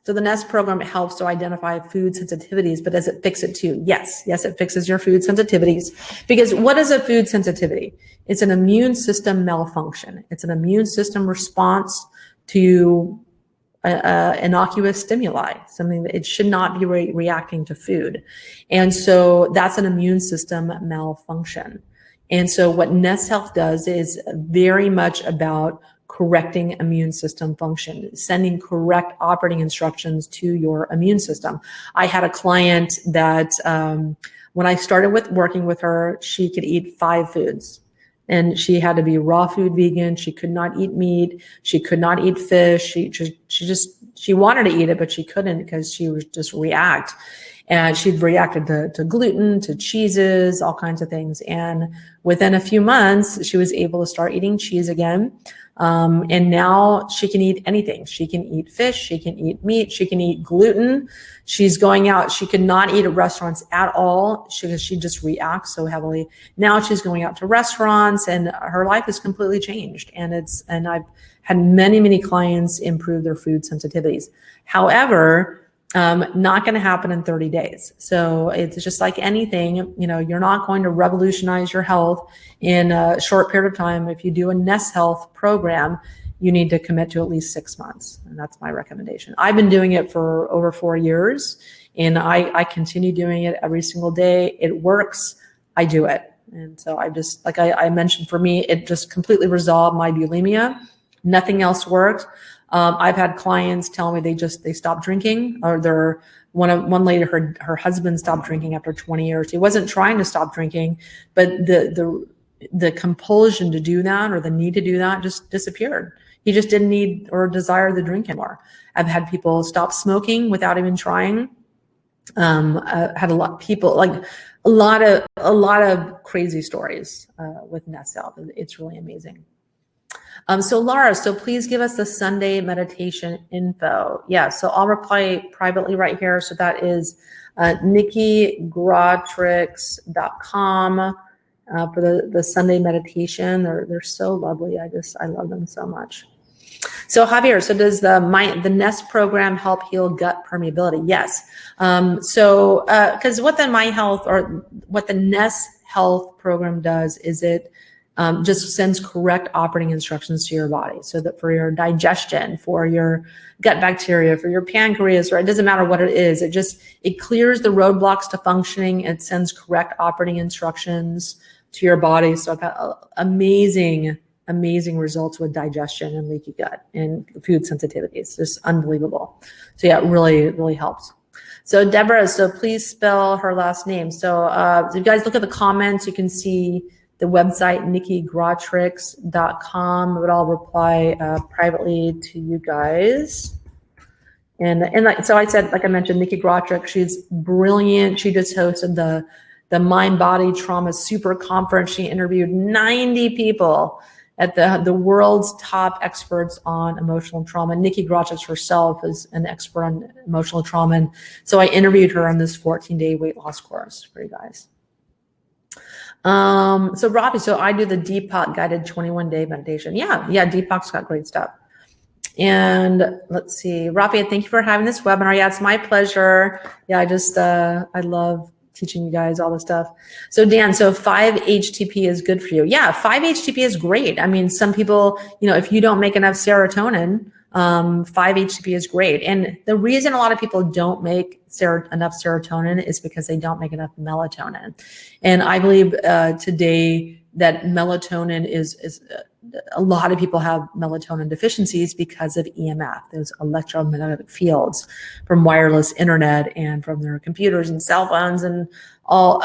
Speaker 1: the NEST program helps to identify food sensitivities, but does it fix it too? Yes, it fixes your food sensitivities. Because what is a food sensitivity? It's an immune system malfunction. It's an immune system response to innocuous stimuli, something that it should not be reacting to food. And so that's an immune system malfunction. And so what Nest Health does is very much about correcting immune system function, sending correct operating instructions to your immune system. I had a client that when I started working with her, she could eat 5 foods. And she had to be raw food vegan. She could not eat meat. She could not eat fish. She wanted to eat it, but she couldn't because she would just react. And she'd reacted to gluten, to cheeses, all kinds of things. And within a few months, she was able to start eating cheese again. And now she can eat anything. She can eat fish. She can eat meat. She can eat gluten. She's going out. She could not eat at restaurants at all. She just reacts so heavily. Now she's going out to restaurants, and her life is completely changed. And I've had many, many clients improve their food sensitivities. However, not going to happen in 30 days. So it's just like anything, you're not going to revolutionize your health in a short period of time. If you do a Nest Health program, you need to commit to at least 6 months. And that's my recommendation. I've been doing it for over 4 years, and I continue doing it every single day. It works. I do it. And so I just, like I mentioned, for me, it just completely resolved my bulimia. Nothing else worked. I've had clients tell me they stopped drinking, or one lady, her husband stopped drinking after 20 years. He wasn't trying to stop drinking, but the compulsion to do that, or the need to do that, just disappeared. He just didn't need or desire the drink anymore. I've had people stop smoking without even trying. I had a lot of people, like a lot of crazy stories with Nest Health. It's really amazing. So Laura, so please give us the Sunday meditation info. Yeah, so I'll reply privately right here. So that is NikkiGrawtrix.com for the Sunday meditation. They're so lovely. I love them so much. So Javier, so does the Nest program help heal gut permeability? Yes. Because what the My Health or what the Nest Health program does is it just sends correct operating instructions to your body, so that for your digestion, for your gut bacteria, for your pancreas, or it doesn't matter what it is, it clears the roadblocks to functioning. It sends correct operating instructions to your body. So I've got amazing results with digestion and leaky gut and food sensitivity. It's just unbelievable. So yeah, it really, really helps. So Deborah, so please spell her last name. So if you guys look at the comments, you can see the website, NikkiGrawtrix.com, but I'll reply privately to you guys. And so I said, like I mentioned, Nikki Grawtrix, she's brilliant. She just hosted the Mind Body Trauma Super Conference. She interviewed 90 people at the world's top experts on emotional trauma. Nikki Grawtrix herself is an expert on emotional trauma. And so I interviewed her on this 14-day weight loss course for you guys. So Robbie, so I do the Detox guided 21-day meditation. Yeah, Detox got great stuff. And let's see, Robbie, thank you for having this webinar. Yeah, it's my pleasure. Yeah, I love teaching you guys all this stuff. So Dan, so 5-HTP is good for you. Yeah, 5-HTP is great. I mean, some people, if you don't make enough serotonin, 5-HTP is great. And the reason a lot of people don't make enough serotonin is because they don't make enough melatonin. And I believe today that melatonin is a lot of people have melatonin deficiencies because of EMF, those electromagnetic fields from wireless internet and from their computers and cell phones and all.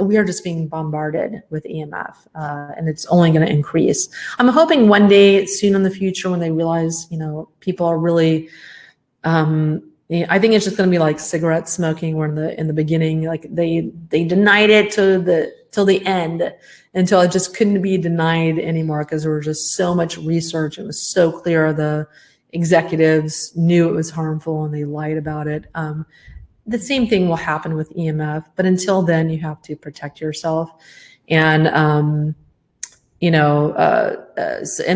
Speaker 1: We are just being bombarded with EMF, and it's only going to increase. I'm hoping one day soon in the future when they realize, people are really, I think it's just going to be like cigarette smoking, where in the beginning, like they denied it till the end, until it just couldn't be denied anymore because there was just so much research. It was so clear the executives knew it was harmful and they lied about it. The same thing will happen with EMF, but until then, you have to protect yourself. And and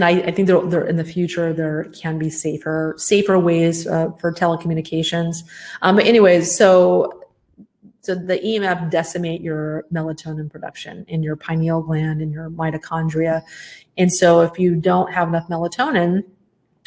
Speaker 1: I think there in the future there can be safer ways for telecommunications. But anyways, so the EMF decimate your melatonin production in your pineal gland and your mitochondria. And so if you don't have enough melatonin,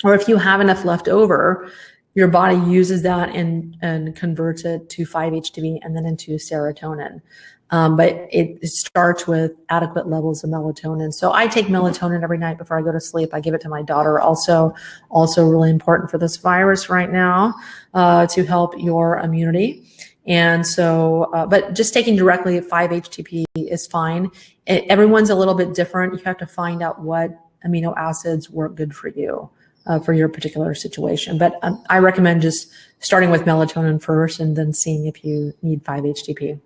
Speaker 1: or if you have enough left over, your body uses that and converts it to 5-HTP and then into serotonin. But it starts with adequate levels of melatonin. So I take melatonin every night before I go to sleep. I give it to my daughter. Also really important for this virus right now to help your immunity. And so, but just taking directly 5-HTP is fine. Everyone's a little bit different. You have to find out what amino acids work good for you, for your particular situation. But I recommend just starting with melatonin first and then seeing if you need 5-HTP.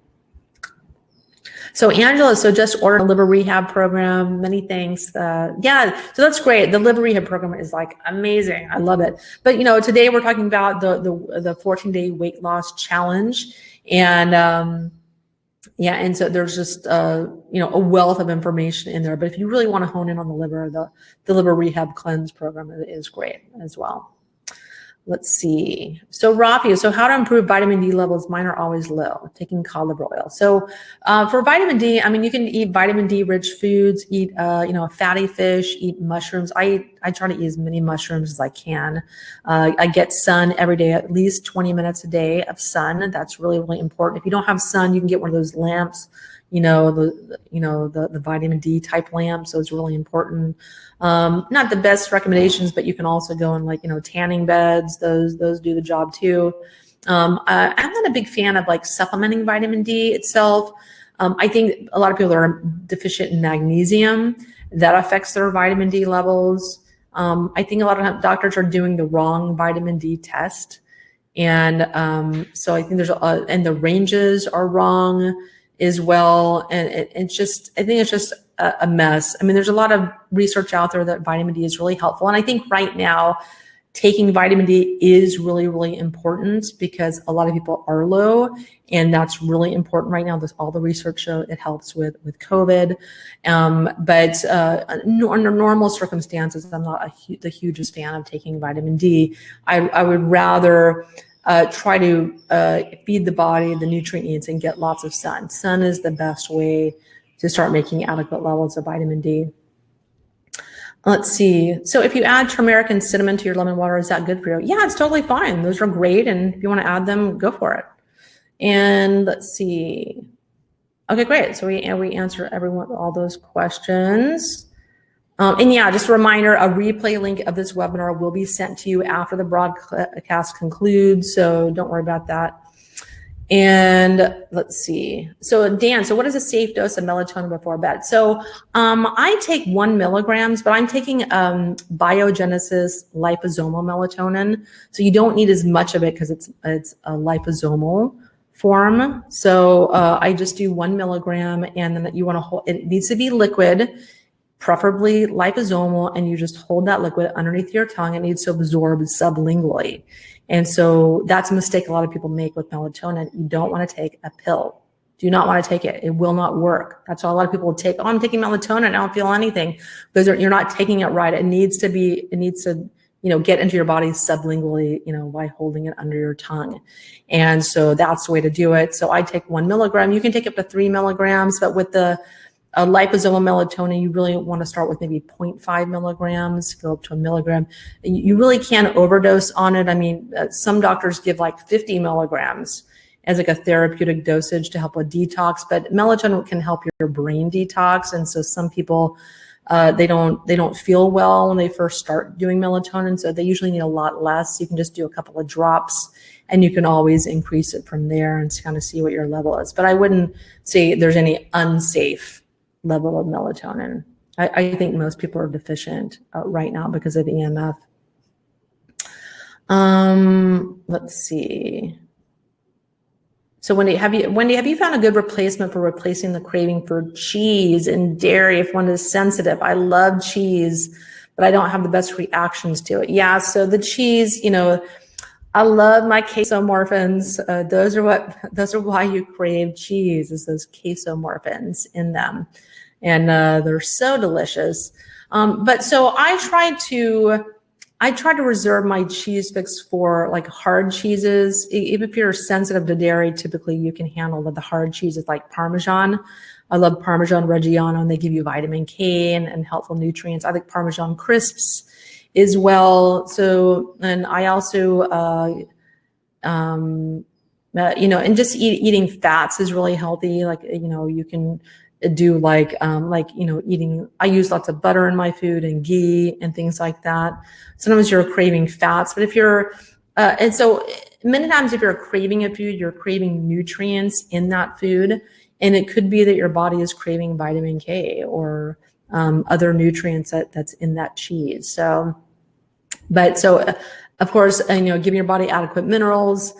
Speaker 1: So Angela, so just ordered a liver rehab program. Many thanks. Yeah, so that's great. The liver rehab program is like amazing. I love it. But today we're talking about the 14-day weight loss challenge, and and so there's just a wealth of information in there. But if you really want to hone in on the liver, the liver rehab cleanse program is great as well. Let's see. So Rafi, so how to improve vitamin D levels? Mine are always low, taking cod liver oil. So for vitamin D, I mean, you can eat vitamin D rich foods, eat, fatty fish, eat mushrooms. I try to eat as many mushrooms as I can. I get sun every day, at least 20 minutes a day of sun. That's really, really important. If you don't have sun, you can get one of those lamps, the vitamin D type lamp. So it's really important. Not the best recommendations, but you can also go in tanning beds. Those do the job too. I'm not a big fan of supplementing vitamin D itself. I think a lot of people are deficient in magnesium. That affects their vitamin D levels. I think a lot of doctors are doing the wrong vitamin D test. And so I think and the ranges are wrong as well. And it's just, I think it's just a mess. I mean, there's a lot of research out there that vitamin D is really helpful. And I think right now, taking vitamin D is really, really important because a lot of people are low, and that's really important right now. All the research show it helps with COVID. But under normal circumstances, I'm not the hugest fan of taking vitamin D. I would rather try to feed the body the nutrient needs and get lots of sun. Sun is the best way to start making adequate levels of vitamin D. Let's see. So if you add turmeric and cinnamon to your lemon water, is that good for you? Yeah, it's totally fine. Those are great. And if you want to add them, go for it. And let's see. Okay, great. So we answer all those questions. And yeah, just a reminder, a replay link of this webinar will be sent to you after the broadcast concludes. So don't worry about that. And let's see. So Dan, so what is a safe dose of melatonin before bed? So I take 1 milligrams, but I'm taking Biogenesis liposomal melatonin. So you don't need as much of it because it's a liposomal form. So I just do 1 milligram, and then you want to hold, it needs to be liquid, preferably liposomal, and you just hold that liquid underneath your tongue. It needs to absorb sublingually. And so that's a mistake a lot of people make with melatonin. You don't want to take a pill. Do not want to take it. It will not work. That's why a lot of people take, oh, I'm taking melatonin, I don't feel anything. Because you're not taking it right. It needs to, get into your body sublingually, by holding it under your tongue. And so that's the way to do it. So I take 1 milligram. You can take up to 3 milligrams, but with the liposomal melatonin, you really want to start with maybe 0.5 milligrams, go up to 1 milligram. You really can't overdose on it. I mean, some doctors give like 50 milligrams as like a therapeutic dosage to help with detox, but melatonin can help your brain detox. And so some people, they don't feel well when they first start doing melatonin. So they usually need a lot less. You can just do a couple of drops, and you can always increase it from there and kind of see what your level is. But I wouldn't say there's any unsafe level of melatonin. I think most people are deficient right now because of EMF. Let's see. So Wendy, have you found a good replacement for replacing the craving for cheese and dairy if one is sensitive? I love cheese, but I don't have the best reactions to it. Yeah, so the cheese, I love my casomorphins. Those are why you crave cheese, is those casomorphins in them. And they're so delicious. But so I try to reserve my cheese fix for like hard cheeses. Even if you're sensitive to dairy, typically you can handle the hard cheeses like Parmesan. I love Parmesan Reggiano, and they give you vitamin K and helpful nutrients. I like Parmesan crisps as well. So, and I also, and just eating fats is really healthy. Like, you can do eating, I use lots of butter in my food and ghee and things like that. Sometimes you're craving fats, but if you're, and so many times if you're craving a food, you're craving nutrients in that food. And it could be that your body is craving vitamin K or other nutrients that's in that cheese. So, of course, giving your body adequate minerals,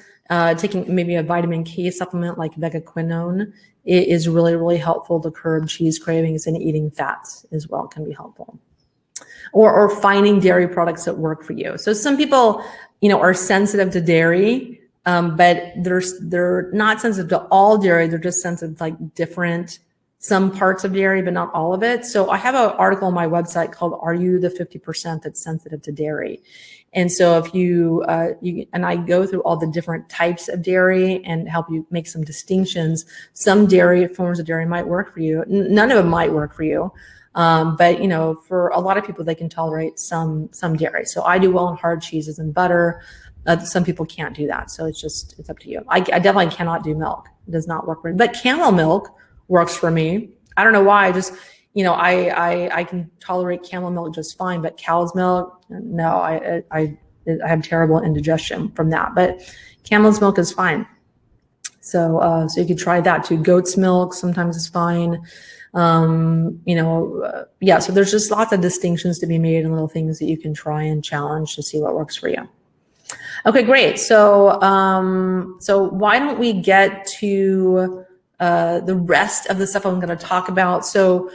Speaker 1: taking maybe a vitamin K supplement like vegaquinone is really, really helpful to curb cheese cravings, and eating fats as well can be helpful. Or finding dairy products that work for you. So some people, are sensitive to dairy, but they're not sensitive to all dairy. They're just sensitive to like some parts of dairy, but not all of it. So I have an article on my website called "Are You the 50% That's Sensitive to Dairy?" And so if and I go through all the different types of dairy and help you make some distinctions. Some forms of dairy might work for you. None of them might work for you. But for a lot of people, they can tolerate some dairy. So I do well on hard cheeses and butter. Some people can't do that. So it's up to you. I definitely cannot do milk. It does not work for me. But camel milk works for me. I don't know why. I can tolerate camel milk just fine, but cow's milk, no, I have terrible indigestion from that. But camel's milk is fine. So you could try that too. Goat's milk sometimes is fine. Yeah, so there's just lots of distinctions to be made and little things that you can try and challenge to see what works for you. Okay, great. So why don't we get to the rest of the stuff I'm going to talk about. So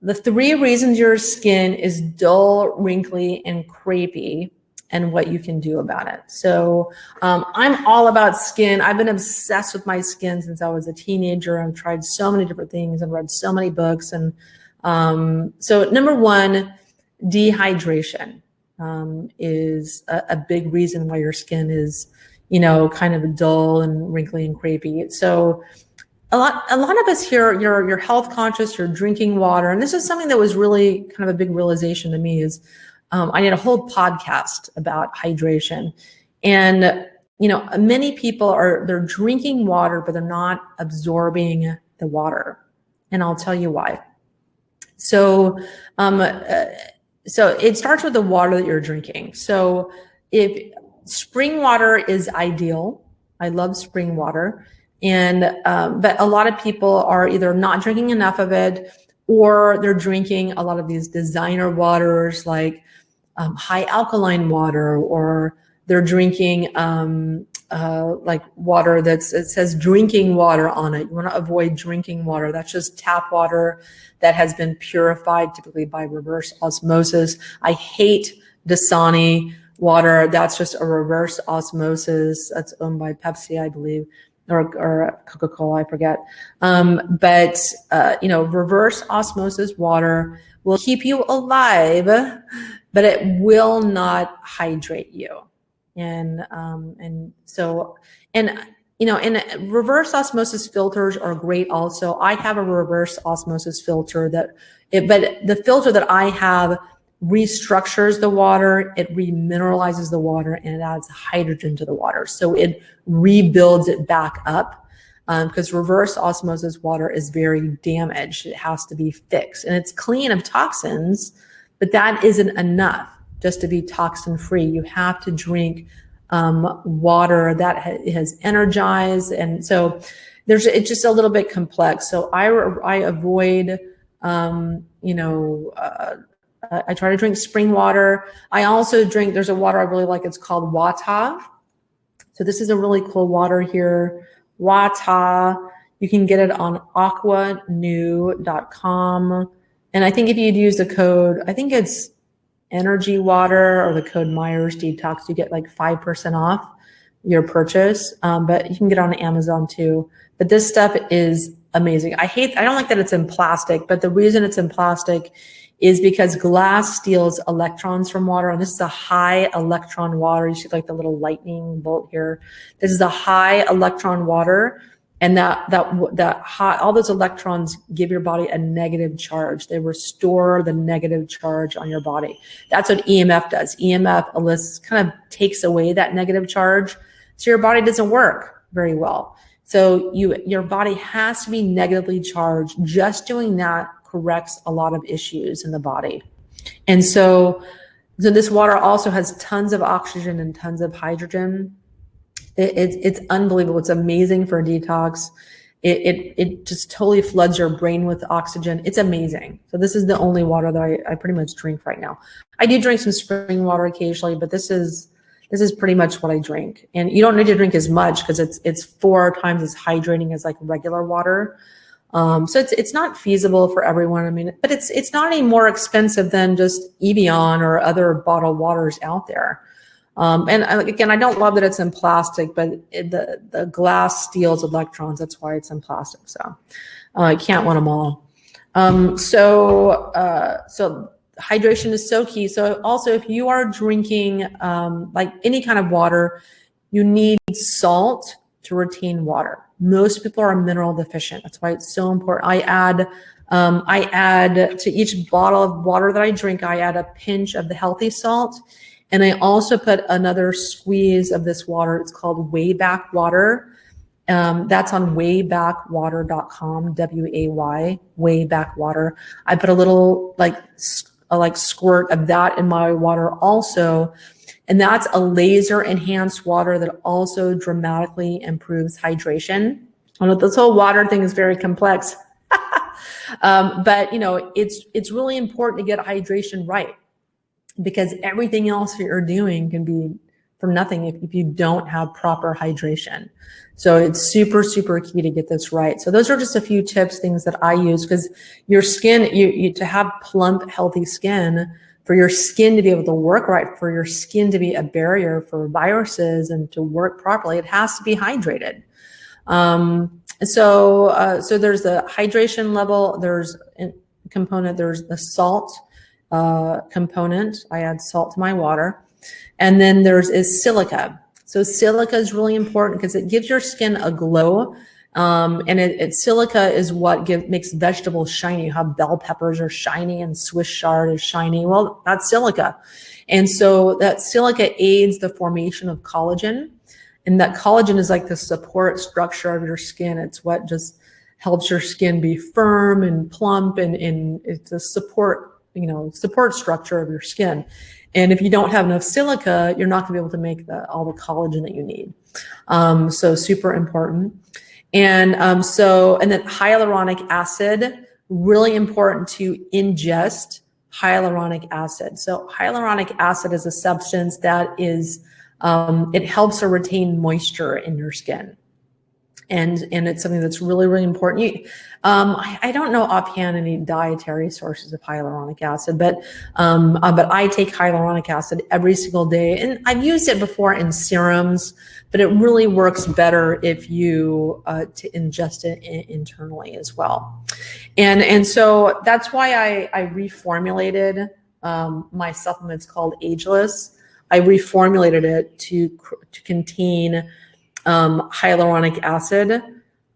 Speaker 1: the 3 reasons your skin is dull, wrinkly, and crepey, and what you can do about it. So I'm all about skin. I've been obsessed with my skin since I was a teenager. I've tried so many different things and read so many books. And so number 1, dehydration is a big reason why your skin is, kind of dull and wrinkly and crepey. So a lot of us here, you're health conscious, you're drinking water. And this is something that was really kind of a big realization to me is I did a whole podcast about hydration. And, many people they're drinking water, but they're not absorbing the water. And I'll tell you why. So it starts with the water that you're drinking. So if spring water is ideal, I love spring water. And but a lot of people are either not drinking enough of it, or they're drinking a lot of these designer waters like high alkaline water, or they're drinking like water it says drinking water on it. You want to avoid drinking water. That's just tap water that has been purified, typically by reverse osmosis. I hate Dasani water. That's just a reverse osmosis. That's owned by Pepsi, I believe. Or Coca-Cola, I forget. But reverse osmosis water will keep you alive, but it will not hydrate you. And reverse osmosis filters are great also. I have a reverse osmosis filter but the filter that I have restructures the water, it remineralizes the water, and it adds hydrogen to the water. So it rebuilds it back up because reverse osmosis water is very damaged. It has to be fixed, and it's clean of toxins, but that isn't enough just to be toxin free. You have to drink water that has energized. And so it's just a little bit complex. So I avoid, I try to drink spring water. I also drink, there's a water I really like. It's called Wata. So this is a really cool water here. Wata. You can get it on aquanew.com. And I think if you'd use the code, I think it's Energy Water or the code Myers Detox, you get like 5% off your purchase. But you can get it on Amazon too. But this stuff is amazing. I don't like that it's in plastic, but the reason it's in plastic is because glass steals electrons from water. And this is a high electron water. You see like the little lightning bolt here. This is a high electron water. And that high, all those electrons give your body a negative charge. They restore the negative charge on your body. That's what EMF does. EMF kind of takes away that negative charge. So your body doesn't work very well. So your body has to be negatively charged. Just doing that corrects a lot of issues in the body. And so this water also has tons of oxygen and tons of hydrogen. It's unbelievable. It's amazing for a detox. It just totally floods your brain with oxygen. It's amazing. So this is the only water that I pretty much drink right now. I do drink some spring water occasionally, but this is pretty much what I drink. And you don't need to drink as much because it's 4 times as hydrating as like regular water. So it's not feasible for everyone. I mean, but it's not any more expensive than just Evian or other bottled waters out there. And again, I don't love that it's in plastic, but the glass steals electrons. That's why it's in plastic. So I can't win them all. So hydration is so key. So also, if you are drinking like any kind of water, you need salt to retain water. Most people are mineral deficient. That's why it's so important. I add to each bottle of water that I drink, I add a pinch of the healthy salt. And I also put another squeeze of this water. It's called Wayback Water. That's on waybackwater.com, W-A-Y, Wayback Water. I put a little like squirt of that in my water also, And that's a laser enhanced water that also dramatically improves hydration. I know this whole water thing is very complex, but it's really important to get hydration right, because everything else that you're doing can be for nothing if you don't have proper hydration. So it's super, super key to get this right. So those are just a few tips, things that I use, because your skin, to have plump, healthy skin, for your skin to be able to work right, for your skin to be a barrier for viruses and to work properly, it has to be hydrated. So there's the hydration level, there's a component, there's the salt component. I add salt to my water. And then is silica. So silica is really important because it gives your skin a glow. And silica is what makes vegetables shiny. How bell peppers are shiny and Swiss chard is shiny. Well, that's silica. And so that silica aids the formation of collagen. And that collagen is like the support structure of your skin. It's what just helps your skin be firm and plump, and it's a support structure of your skin. And if you don't have enough silica, you're not gonna be able to make all the collagen that you need. So super important. And then hyaluronic acid, really important to ingest hyaluronic acid. So hyaluronic acid is a substance that is, it helps to retain moisture in your skin. And it's something that's really, really important. I don't know offhand any dietary sources of hyaluronic acid, but I take hyaluronic acid every single day. And I've used it before in serums, but it really works better if you to ingest it internally as well. And so that's why I reformulated my supplements called Ageless. I reformulated it to contain hyaluronic acid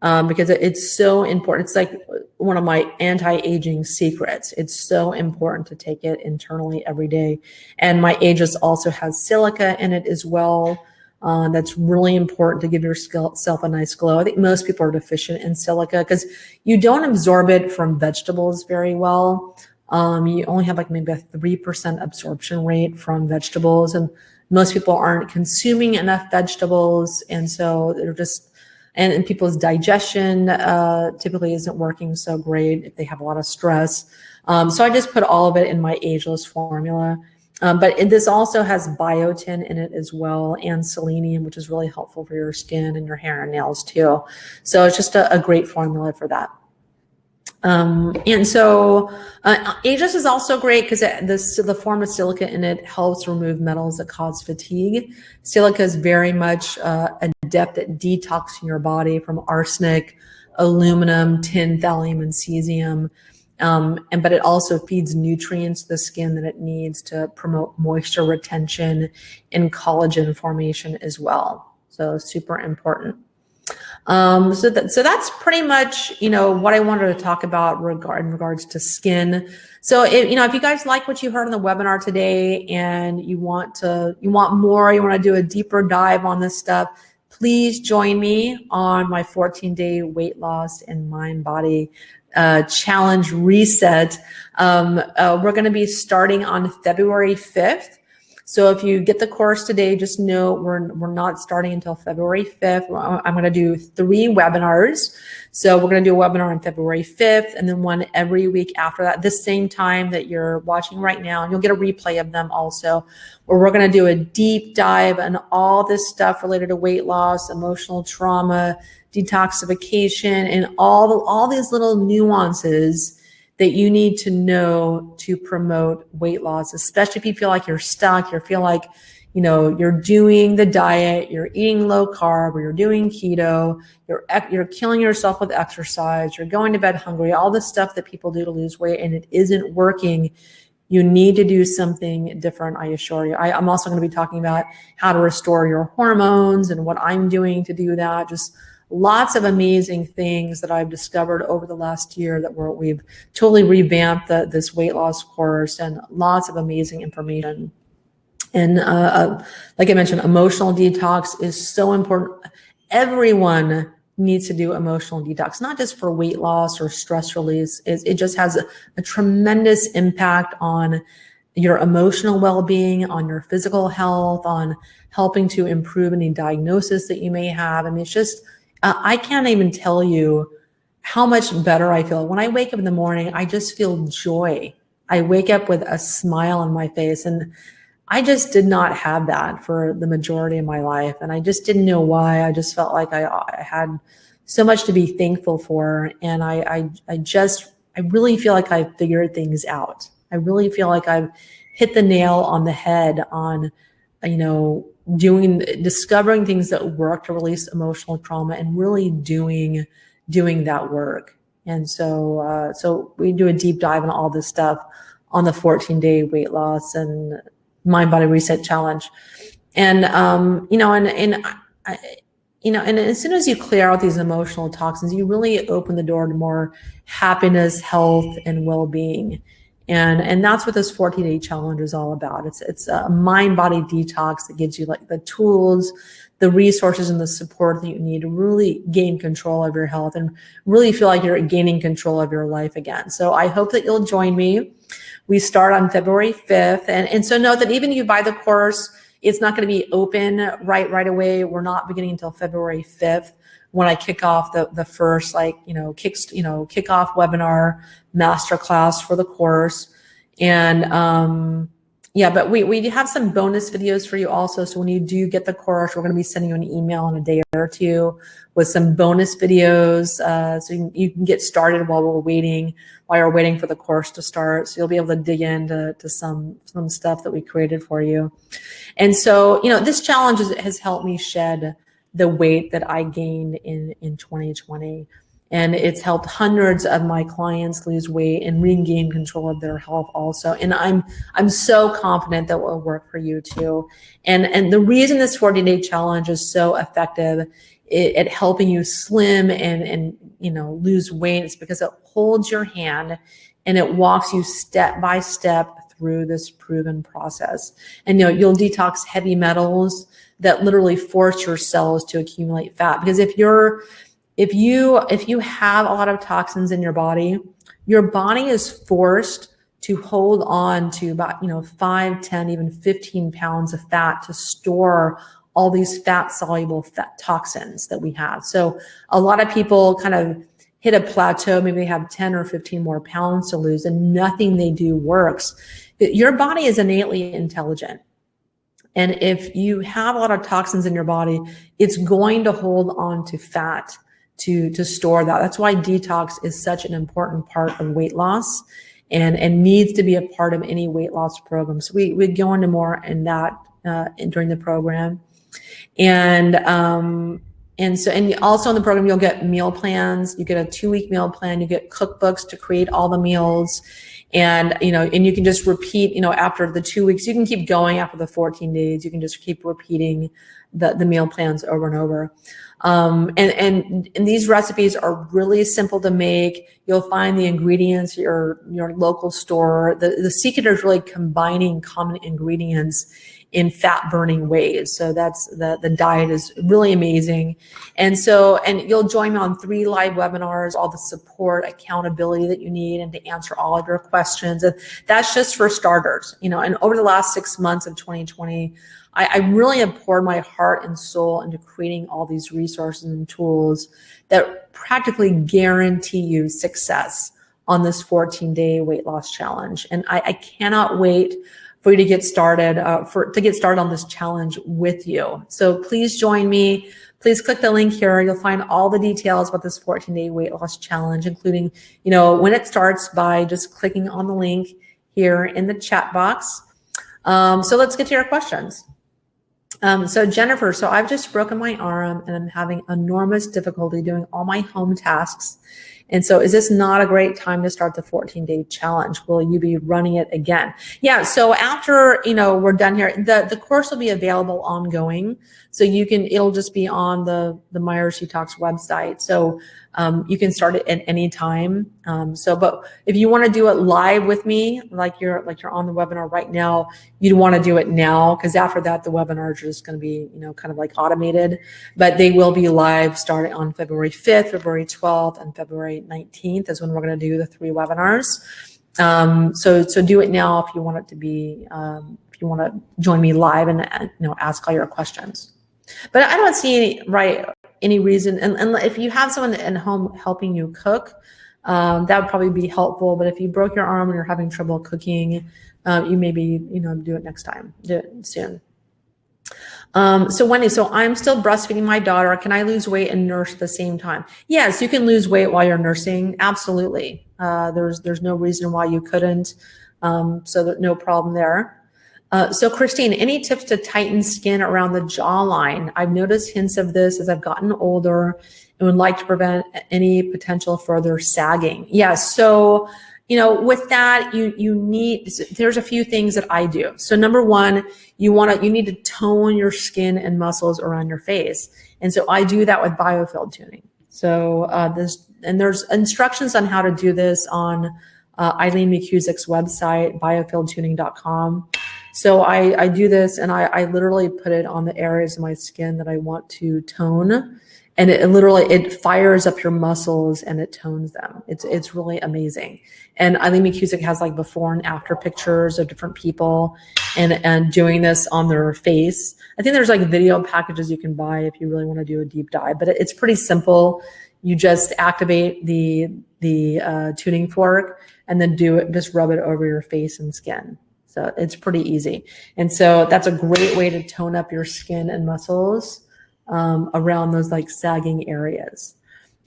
Speaker 1: because it's so important. It's like one of my anti-aging secrets. It's so important to take it internally every day. And my Ageless also has silica in it as well. That's really important to give yourself a nice glow. I think most people are deficient in silica because you don't absorb it from vegetables very well. You only have like maybe a 3% absorption rate from vegetables, and most people aren't consuming enough vegetables. And so they're just, and people's digestion typically isn't working so great if they have a lot of stress. So I just put all of it in my Ageless formula. But this also has biotin in it as well, and selenium, which is really helpful for your skin and your hair and nails too. So it's just a great formula for that. And so Ageless is also great because the form of silica in it helps remove metals that cause fatigue. Silica is very much adept at detoxing your body from arsenic, aluminum, tin, thallium, and cesium. But it also feeds nutrients to the skin that it needs to promote moisture retention and collagen formation as well. So super important. So that's pretty much, what I wanted to talk about in regards to skin. So if you guys like what you heard on the webinar today and you want more, you want to do a deeper dive on this stuff, please join me on my 14-day weight loss and mind body challenge reset. We're going to be starting on February 5th. So if you get the course today, just know we're not starting until February 5th. I'm going to do 3 webinars. So we're going to do a webinar on February 5th and then one every week after that, the same time that you're watching right now. And you'll get a replay of them also, where we're going to do a deep dive on all this stuff related to weight loss, emotional trauma, detoxification, and all these little nuances that you need to know to promote weight loss, especially if you feel like you're stuck, you feel like, you're doing the diet, you're eating low carb, or you're doing keto, you're killing yourself with exercise, you're going to bed hungry, all the stuff that people do to lose weight and it isn't working. You need to do something different, I assure you. I'm also going to be talking about how to restore your hormones and what I'm doing to do that. Just lots of amazing things that I've discovered over the last year that we've totally revamped this weight loss course, and lots of amazing information. And like I mentioned, emotional detox is so important. Everyone needs to do emotional detox, not just for weight loss or stress release. It just has a tremendous impact on your emotional well-being, on your physical health, on helping to improve any diagnosis that you may have. I mean, it's just, I can't even tell you how much better I feel. When I wake up in the morning, I just feel joy. I wake up with a smile on my face, and I just did not have that for the majority of my life. And I just didn't know why. I just felt like I had so much to be thankful for. And I really feel like I've figured things out. I really feel like I've hit the nail on the head on, discovering things that work to release emotional trauma and really doing that work. And so we do a deep dive on all this stuff on the 14-day weight loss and mind body reset challenge. And, and as soon as you clear out these emotional toxins, you really open the door to more happiness, health, and well-being. And that's what this 14-day challenge is all about. It's a mind-body detox that gives you like the tools, the resources, and the support that you need to really gain control of your health and really feel like you're gaining control of your life again. So I hope that you'll join me. We start on February 5th. And so note that even if you buy the course, it's not going to be open right away. We're not beginning until February 5th when I kick off the first kickoff webinar masterclass for the course. And but we have some bonus videos for you also. So when you do get the course, we're going to be sending you an email in a day or two with some bonus videos, so you can get started while you're waiting for the course to start. So you'll be able to dig into some stuff that we created for you. And so, this challenge has helped me shed the weight that I gained in 2020. And it's helped hundreds of my clients lose weight and regain control of their health also. And I'm so confident that it will work for you too. And the reason this 40-day challenge is so effective at helping you slim and lose weight is because it holds your hand and it walks you step by step through this proven process. And you'll detox heavy metals that literally force your cells to accumulate fat. Because if you have a lot of toxins in your body is forced to hold on to about 5, 10, even 15 pounds of fat to store all these fat soluble fat toxins that we have. So a lot of people kind of hit a plateau, maybe they have 10 or 15 more pounds to lose and nothing they do works. Your body is innately intelligent. And if you have a lot of toxins in your body, it's going to hold on to fat to store that. That's why detox is such an important part of weight loss and needs to be a part of any weight loss program. So we go into more in that during the program. And also in the program, you'll get meal plans. You get a 2-week meal plan. You get cookbooks to create all the meals. And you can just repeat, after the 2 weeks, you can keep going after the 14 days. You can just keep repeating the meal plans over and over. And these recipes are really simple to make. You'll find the ingredients at your local store. The secret is really combining common ingredients in fat burning ways. So that's the diet is really amazing. And you'll join me on 3 live webinars, all the support, accountability that you need, and to answer all of your questions. And that's just for starters, and over the last 6 months of 2020, I really have poured my heart and soul into creating all these resources and tools that practically guarantee you success on this 14-day weight loss challenge. And I cannot wait for you to get started, on this challenge with you. So please join me. Please click the link here. You'll find all the details about this 14-day weight loss challenge, including, when it starts by just clicking on the link here in the chat box. So let's get to your questions. So Jennifer, I've just broken my arm and I'm having enormous difficulty doing all my home tasks. And so is this not a great time to start the 14-day challenge? Will you be running it again? Yeah, so after, we're done here, the course will be available ongoing. So it'll just be on the Myers Detox website. So you can start it at any time. But if you want to do it live with me, like you're on the webinar right now, you'd want to do it now, because after that, the webinar is just going to be, kind of like automated, but they will be live starting on February 5th, February 12th, and February 19th is when we're going to do the 3 webinars. So do it now if you want it to be, if you want to join me live and ask all your questions. But I don't see any reason, and if you have someone at home helping you cook, that would probably be helpful. But if you broke your arm and you're having trouble cooking, you maybe do it next time. Do it soon. So Wendy, so I'm still breastfeeding my daughter. Can I lose weight and nurse at the same time? Yes, you can lose weight while you're nursing. Absolutely. There's no reason why you couldn't. So no problem there. So Christine, any tips to tighten skin around the jawline? I've noticed hints of this as I've gotten older and would like to prevent any potential further sagging. Yeah. So, with that, you need, there's a few things that I do. So number one, you need to tone your skin and muscles around your face. And so I do that with biofield tuning. So, there's instructions on how to do this on Eileen McCusick's website, biofieldtuning.com. So I do this and I literally put it on the areas of my skin that I want to tone. And it fires up your muscles and it tones them. It's really amazing. And Eileen McCusick has like before and after pictures of different people and doing this on their face. I think there's like video packages you can buy if you really want to do a deep dive, but it's pretty simple. You just activate the tuning fork and then just rub it over your face and skin. So it's pretty easy. And so that's a great way to tone up your skin and muscles around those like sagging areas.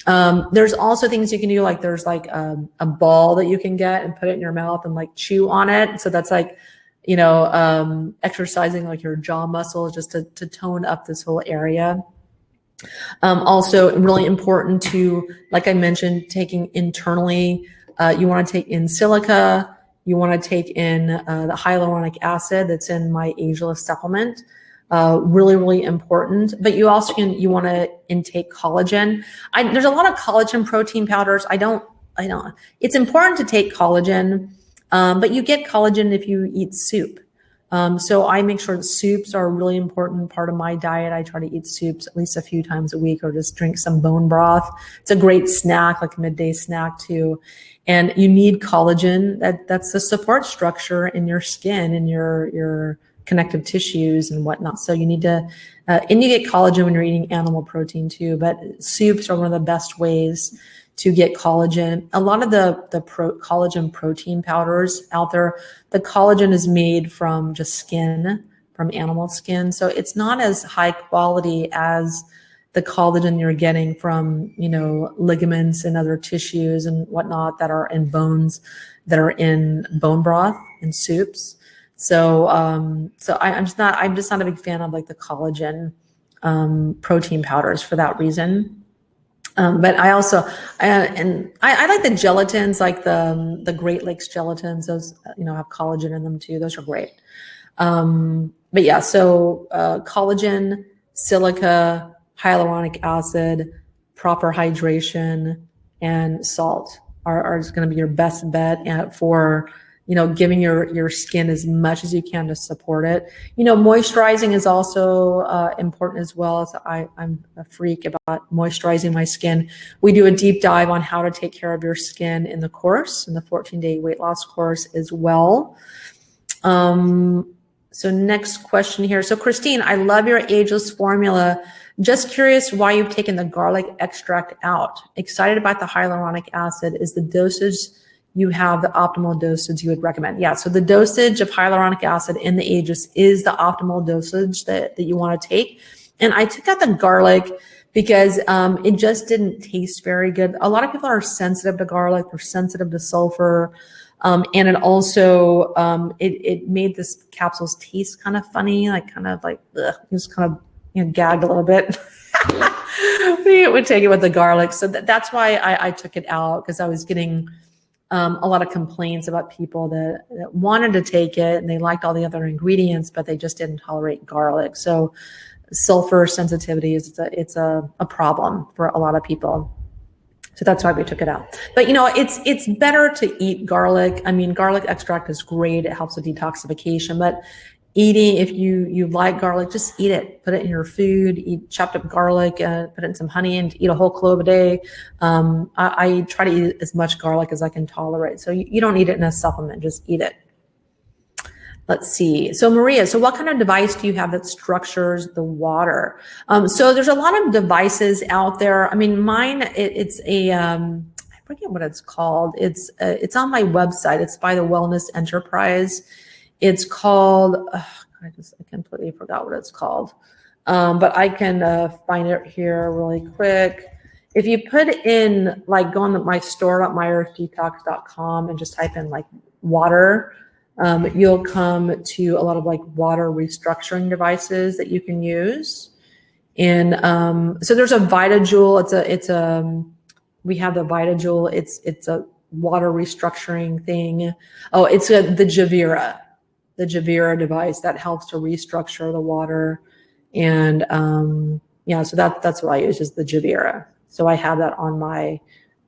Speaker 1: There's also things you can do, like there's like a ball that you can get and put it in your mouth and like chew on it. So that's like, exercising like your jaw muscles just to tone up this whole area. Also really important to, like I mentioned, taking internally, you want to take in silica, you want to take in the hyaluronic acid that's in my Ageless supplement. Really, really important. But you also you want to intake collagen. There's a lot of collagen protein powders. It's important to take collagen, but you get collagen if you eat soup. So I make sure that soups are a really important part of my diet. I try to eat soups at least a few times a week or just drink some bone broth. It's a great snack, like a midday snack too. And you need collagen. That's the support structure in your skin and your connective tissues and whatnot. So you need to, and you get collagen when you're eating animal protein too, but soups are one of the best ways to get collagen. A lot of the collagen protein powders out there, the collagen is made from just skin, from animal skin. So it's not as high quality as the collagen you're getting from, ligaments and other tissues and whatnot that are in bones, that are in bone broth and soups. So, I'm just not a big fan of like the collagen, protein powders for that reason. But I also, I like the gelatins, like the Great Lakes gelatins, those, have collagen in them too. Those are great. But yeah, so, collagen, silica, hyaluronic acid, proper hydration, and salt are just going to be your best bet for, giving your skin as much as you can to support it. Moisturizing is also important as well. So I'm a freak about moisturizing my skin. We do a deep dive on how to take care of your skin in the 14-day weight loss course as well. So next question here. So Christine, I love your Ageless formula. Just curious why you've taken the garlic extract out. Excited about the hyaluronic acid. Is the dosage you have the optimal dosage you would recommend? Yeah, so the dosage of hyaluronic acid in the Ageless is the optimal dosage that you want to take. And I took out the garlic because it just didn't taste very good. A lot of people are sensitive to garlic. They're sensitive to sulfur. And it also, it made this capsules taste kind of funny, like just kind of, gagged a little bit. We would take it with the garlic. So that's why I took it out, because I was getting a lot of complaints about people that wanted to take it and they liked all the other ingredients, but they just didn't tolerate garlic. So sulfur sensitivity it's a problem for a lot of people. So that's why we took it out. But it's better to eat garlic. I mean, garlic extract is great. It helps with detoxification, but eating, if you like garlic, just eat it. Put it in your food. Eat chopped up garlic. Put it in some honey and eat a whole clove a day. I try to eat as much garlic as I can tolerate. So you don't need it in a supplement. Just eat it. Let's see. So Maria, so what kind of device do you have that structures the water? So there's a lot of devices out there. I mean, mine, it's a, I forget what it's called. It's on my website. It's by the Wellness Enterprise. It's called, I completely forgot what it's called. But I can find it here really quick. If you put in, like, go on my store.myearthdetox.com and just type in like water, you'll come to a lot of like water restructuring devices that you can use. And so there's a VitaJoule. We have the VitaJoule. It's a water restructuring thing. Oh, it's the Javira device that helps to restructure the water. And yeah, so that's what I use, is the Javira. So I have that on my,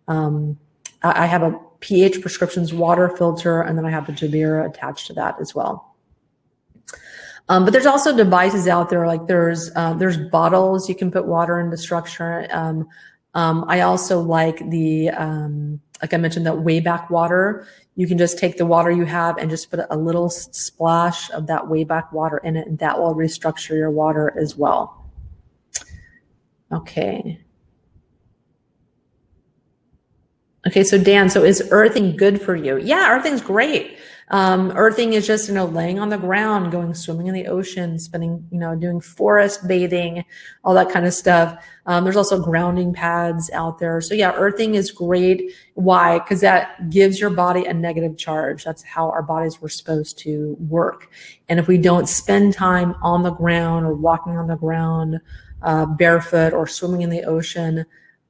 Speaker 1: I have a pH prescriptions water filter, and then I have the Javira attached to that as well. But there's also devices out there, like there's bottles you can put water into structure. I also like like I mentioned, that way back water. You can just take the water you have and just put a little splash of that way back water in it, and that will restructure your water as well. Okay. Okay, so Dan, so is earthing good for you? Yeah, earthing's great. Earthing is just, laying on the ground, going swimming in the ocean, spending, doing forest bathing, all that kind of stuff. There's also grounding pads out there. So yeah, earthing is great. Why? Because that gives your body a negative charge. That's how our bodies were supposed to work. And if we don't spend time on the ground or walking on the ground, barefoot or swimming in the ocean,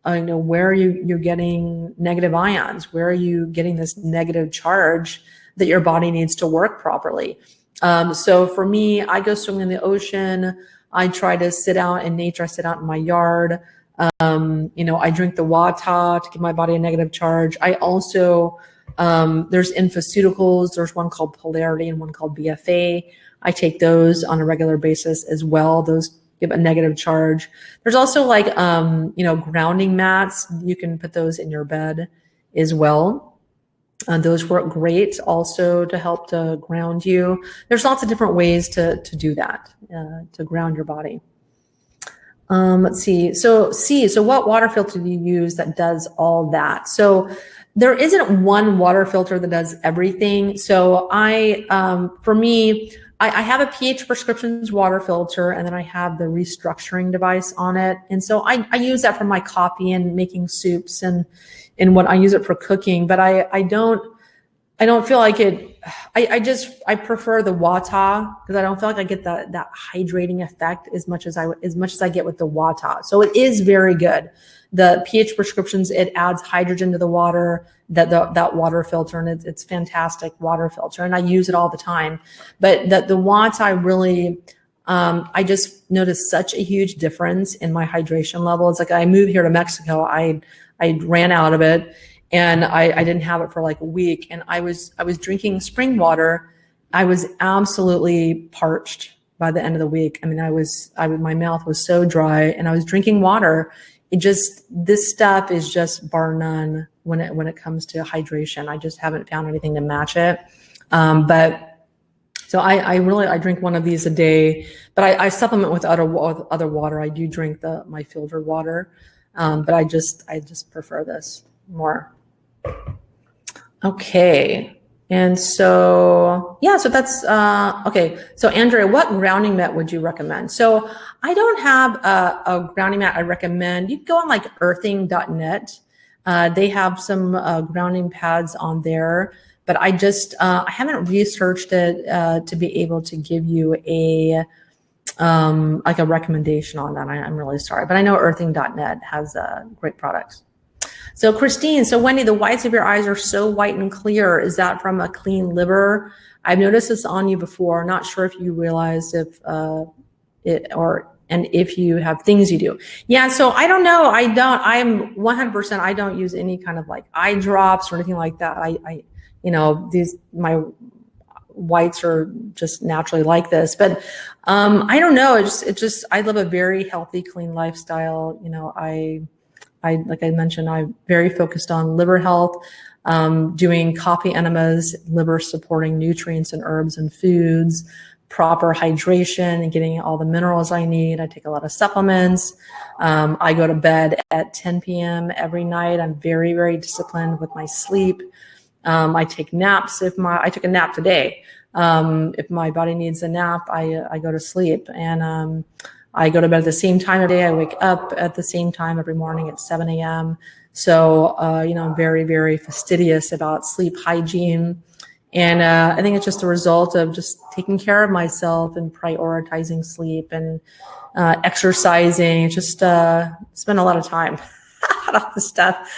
Speaker 1: where are you're getting negative ions? Where are you getting this negative charge that your body needs to work properly? So for me, I go swimming in the ocean. I try to sit out in nature. I sit out in my yard. I drink the water to give my body a negative charge. I also, there's infoceuticals. There's one called Polarity and one called BFA. I take those on a regular basis as well. Those give a negative charge. There's also like, grounding mats. You can put those in your bed as well. Those work great also to help to ground you. There's lots of different ways to do that, to ground your body. Let's see. So what water filter do you use that does all that? So there isn't one water filter that does everything. So for me, I have a pH prescriptions water filter, and then I have the restructuring device on it. And so I use that for my coffee and making soups and what I use it for cooking, but I don't feel like it. I prefer the water because I don't feel like I get that hydrating effect as much as I get with the water. So it is very good. The pH prescriptions, it adds hydrogen to the water, that water filter, and it's fantastic water filter, and I use it all the time. But the water, I really, I just noticed such a huge difference in my hydration level. It's like I moved here to Mexico, I ran out of it, and I didn't have it for like a week, and I was drinking spring water. I was absolutely parched by the end of the week. I mean, my mouth was so dry, and I was drinking water. This stuff is just bar none when it comes to hydration. I just haven't found anything to match it. But so I drink one of these a day, but I supplement with other water. I do drink my filtered water. But I just prefer this more. Okay. And so, yeah, so that's, okay. So Andrea, what grounding mat would you recommend? So I don't have a grounding mat I recommend. You can go on like earthing.net. They have some grounding pads on there, but I haven't researched it to be able to give you like a recommendation on that. I'm really sorry, but I know earthing.net has great products. So Christine, so Wendy, the whites of your eyes are so white and clear. Is that from a clean liver? I've noticed this on you before. Not sure if you realized if if you have things you do. Yeah, so I don't know. I'm 100%. I don't use any kind of like eye drops or anything like that. whites are just naturally like this, but I don't know. I live a very healthy, clean lifestyle. I like I mentioned, I'm very focused on liver health, doing coffee enemas, liver supporting nutrients and herbs and foods, proper hydration and getting all the minerals I need. I take a lot of supplements. I go to bed at 10 p.m. every night. I'm very, very disciplined with my sleep. I take naps. I took a nap today. If my body needs a nap, I go to sleep, and I go to bed at the same time every day. I wake up at the same time every morning at 7 a.m. So, I'm very, very fastidious about sleep hygiene. And I think it's just a result of just taking care of myself and prioritizing sleep and exercising. Just spend a lot of time on all this stuff.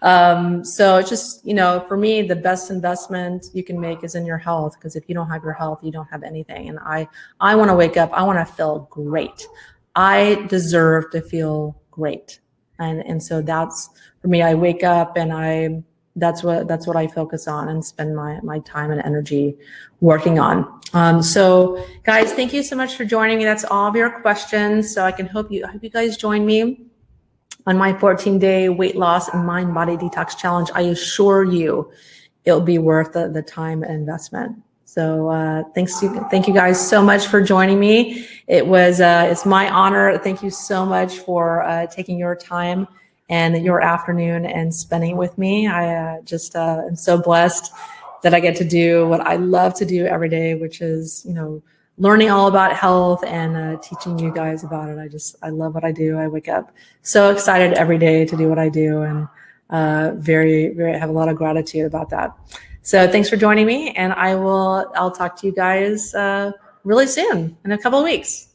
Speaker 1: So it's just, for me, the best investment you can make is in your health, because if you don't have your health, you don't have anything. And I want to wake up. I want to feel great. I deserve to feel great. And so that's, for me, I wake up and that's what I focus on and spend my time and energy working on. So guys, thank you so much for joining me. That's all of your questions. So I hope you guys join me on my 14-day weight loss and mind body detox challenge. I assure you it'll be worth the time and investment. So thank you guys so much for joining me. It's my honor. Thank you so much for taking your time and your afternoon and spending it with me. I just am so blessed that I get to do what I love to do every day, which is, learning all about health and teaching you guys about it. I love what I do. I wake up so excited every day to do what I do, and very, very have a lot of gratitude about that. So thanks for joining me, and I'll talk to you guys really soon, in a couple of weeks.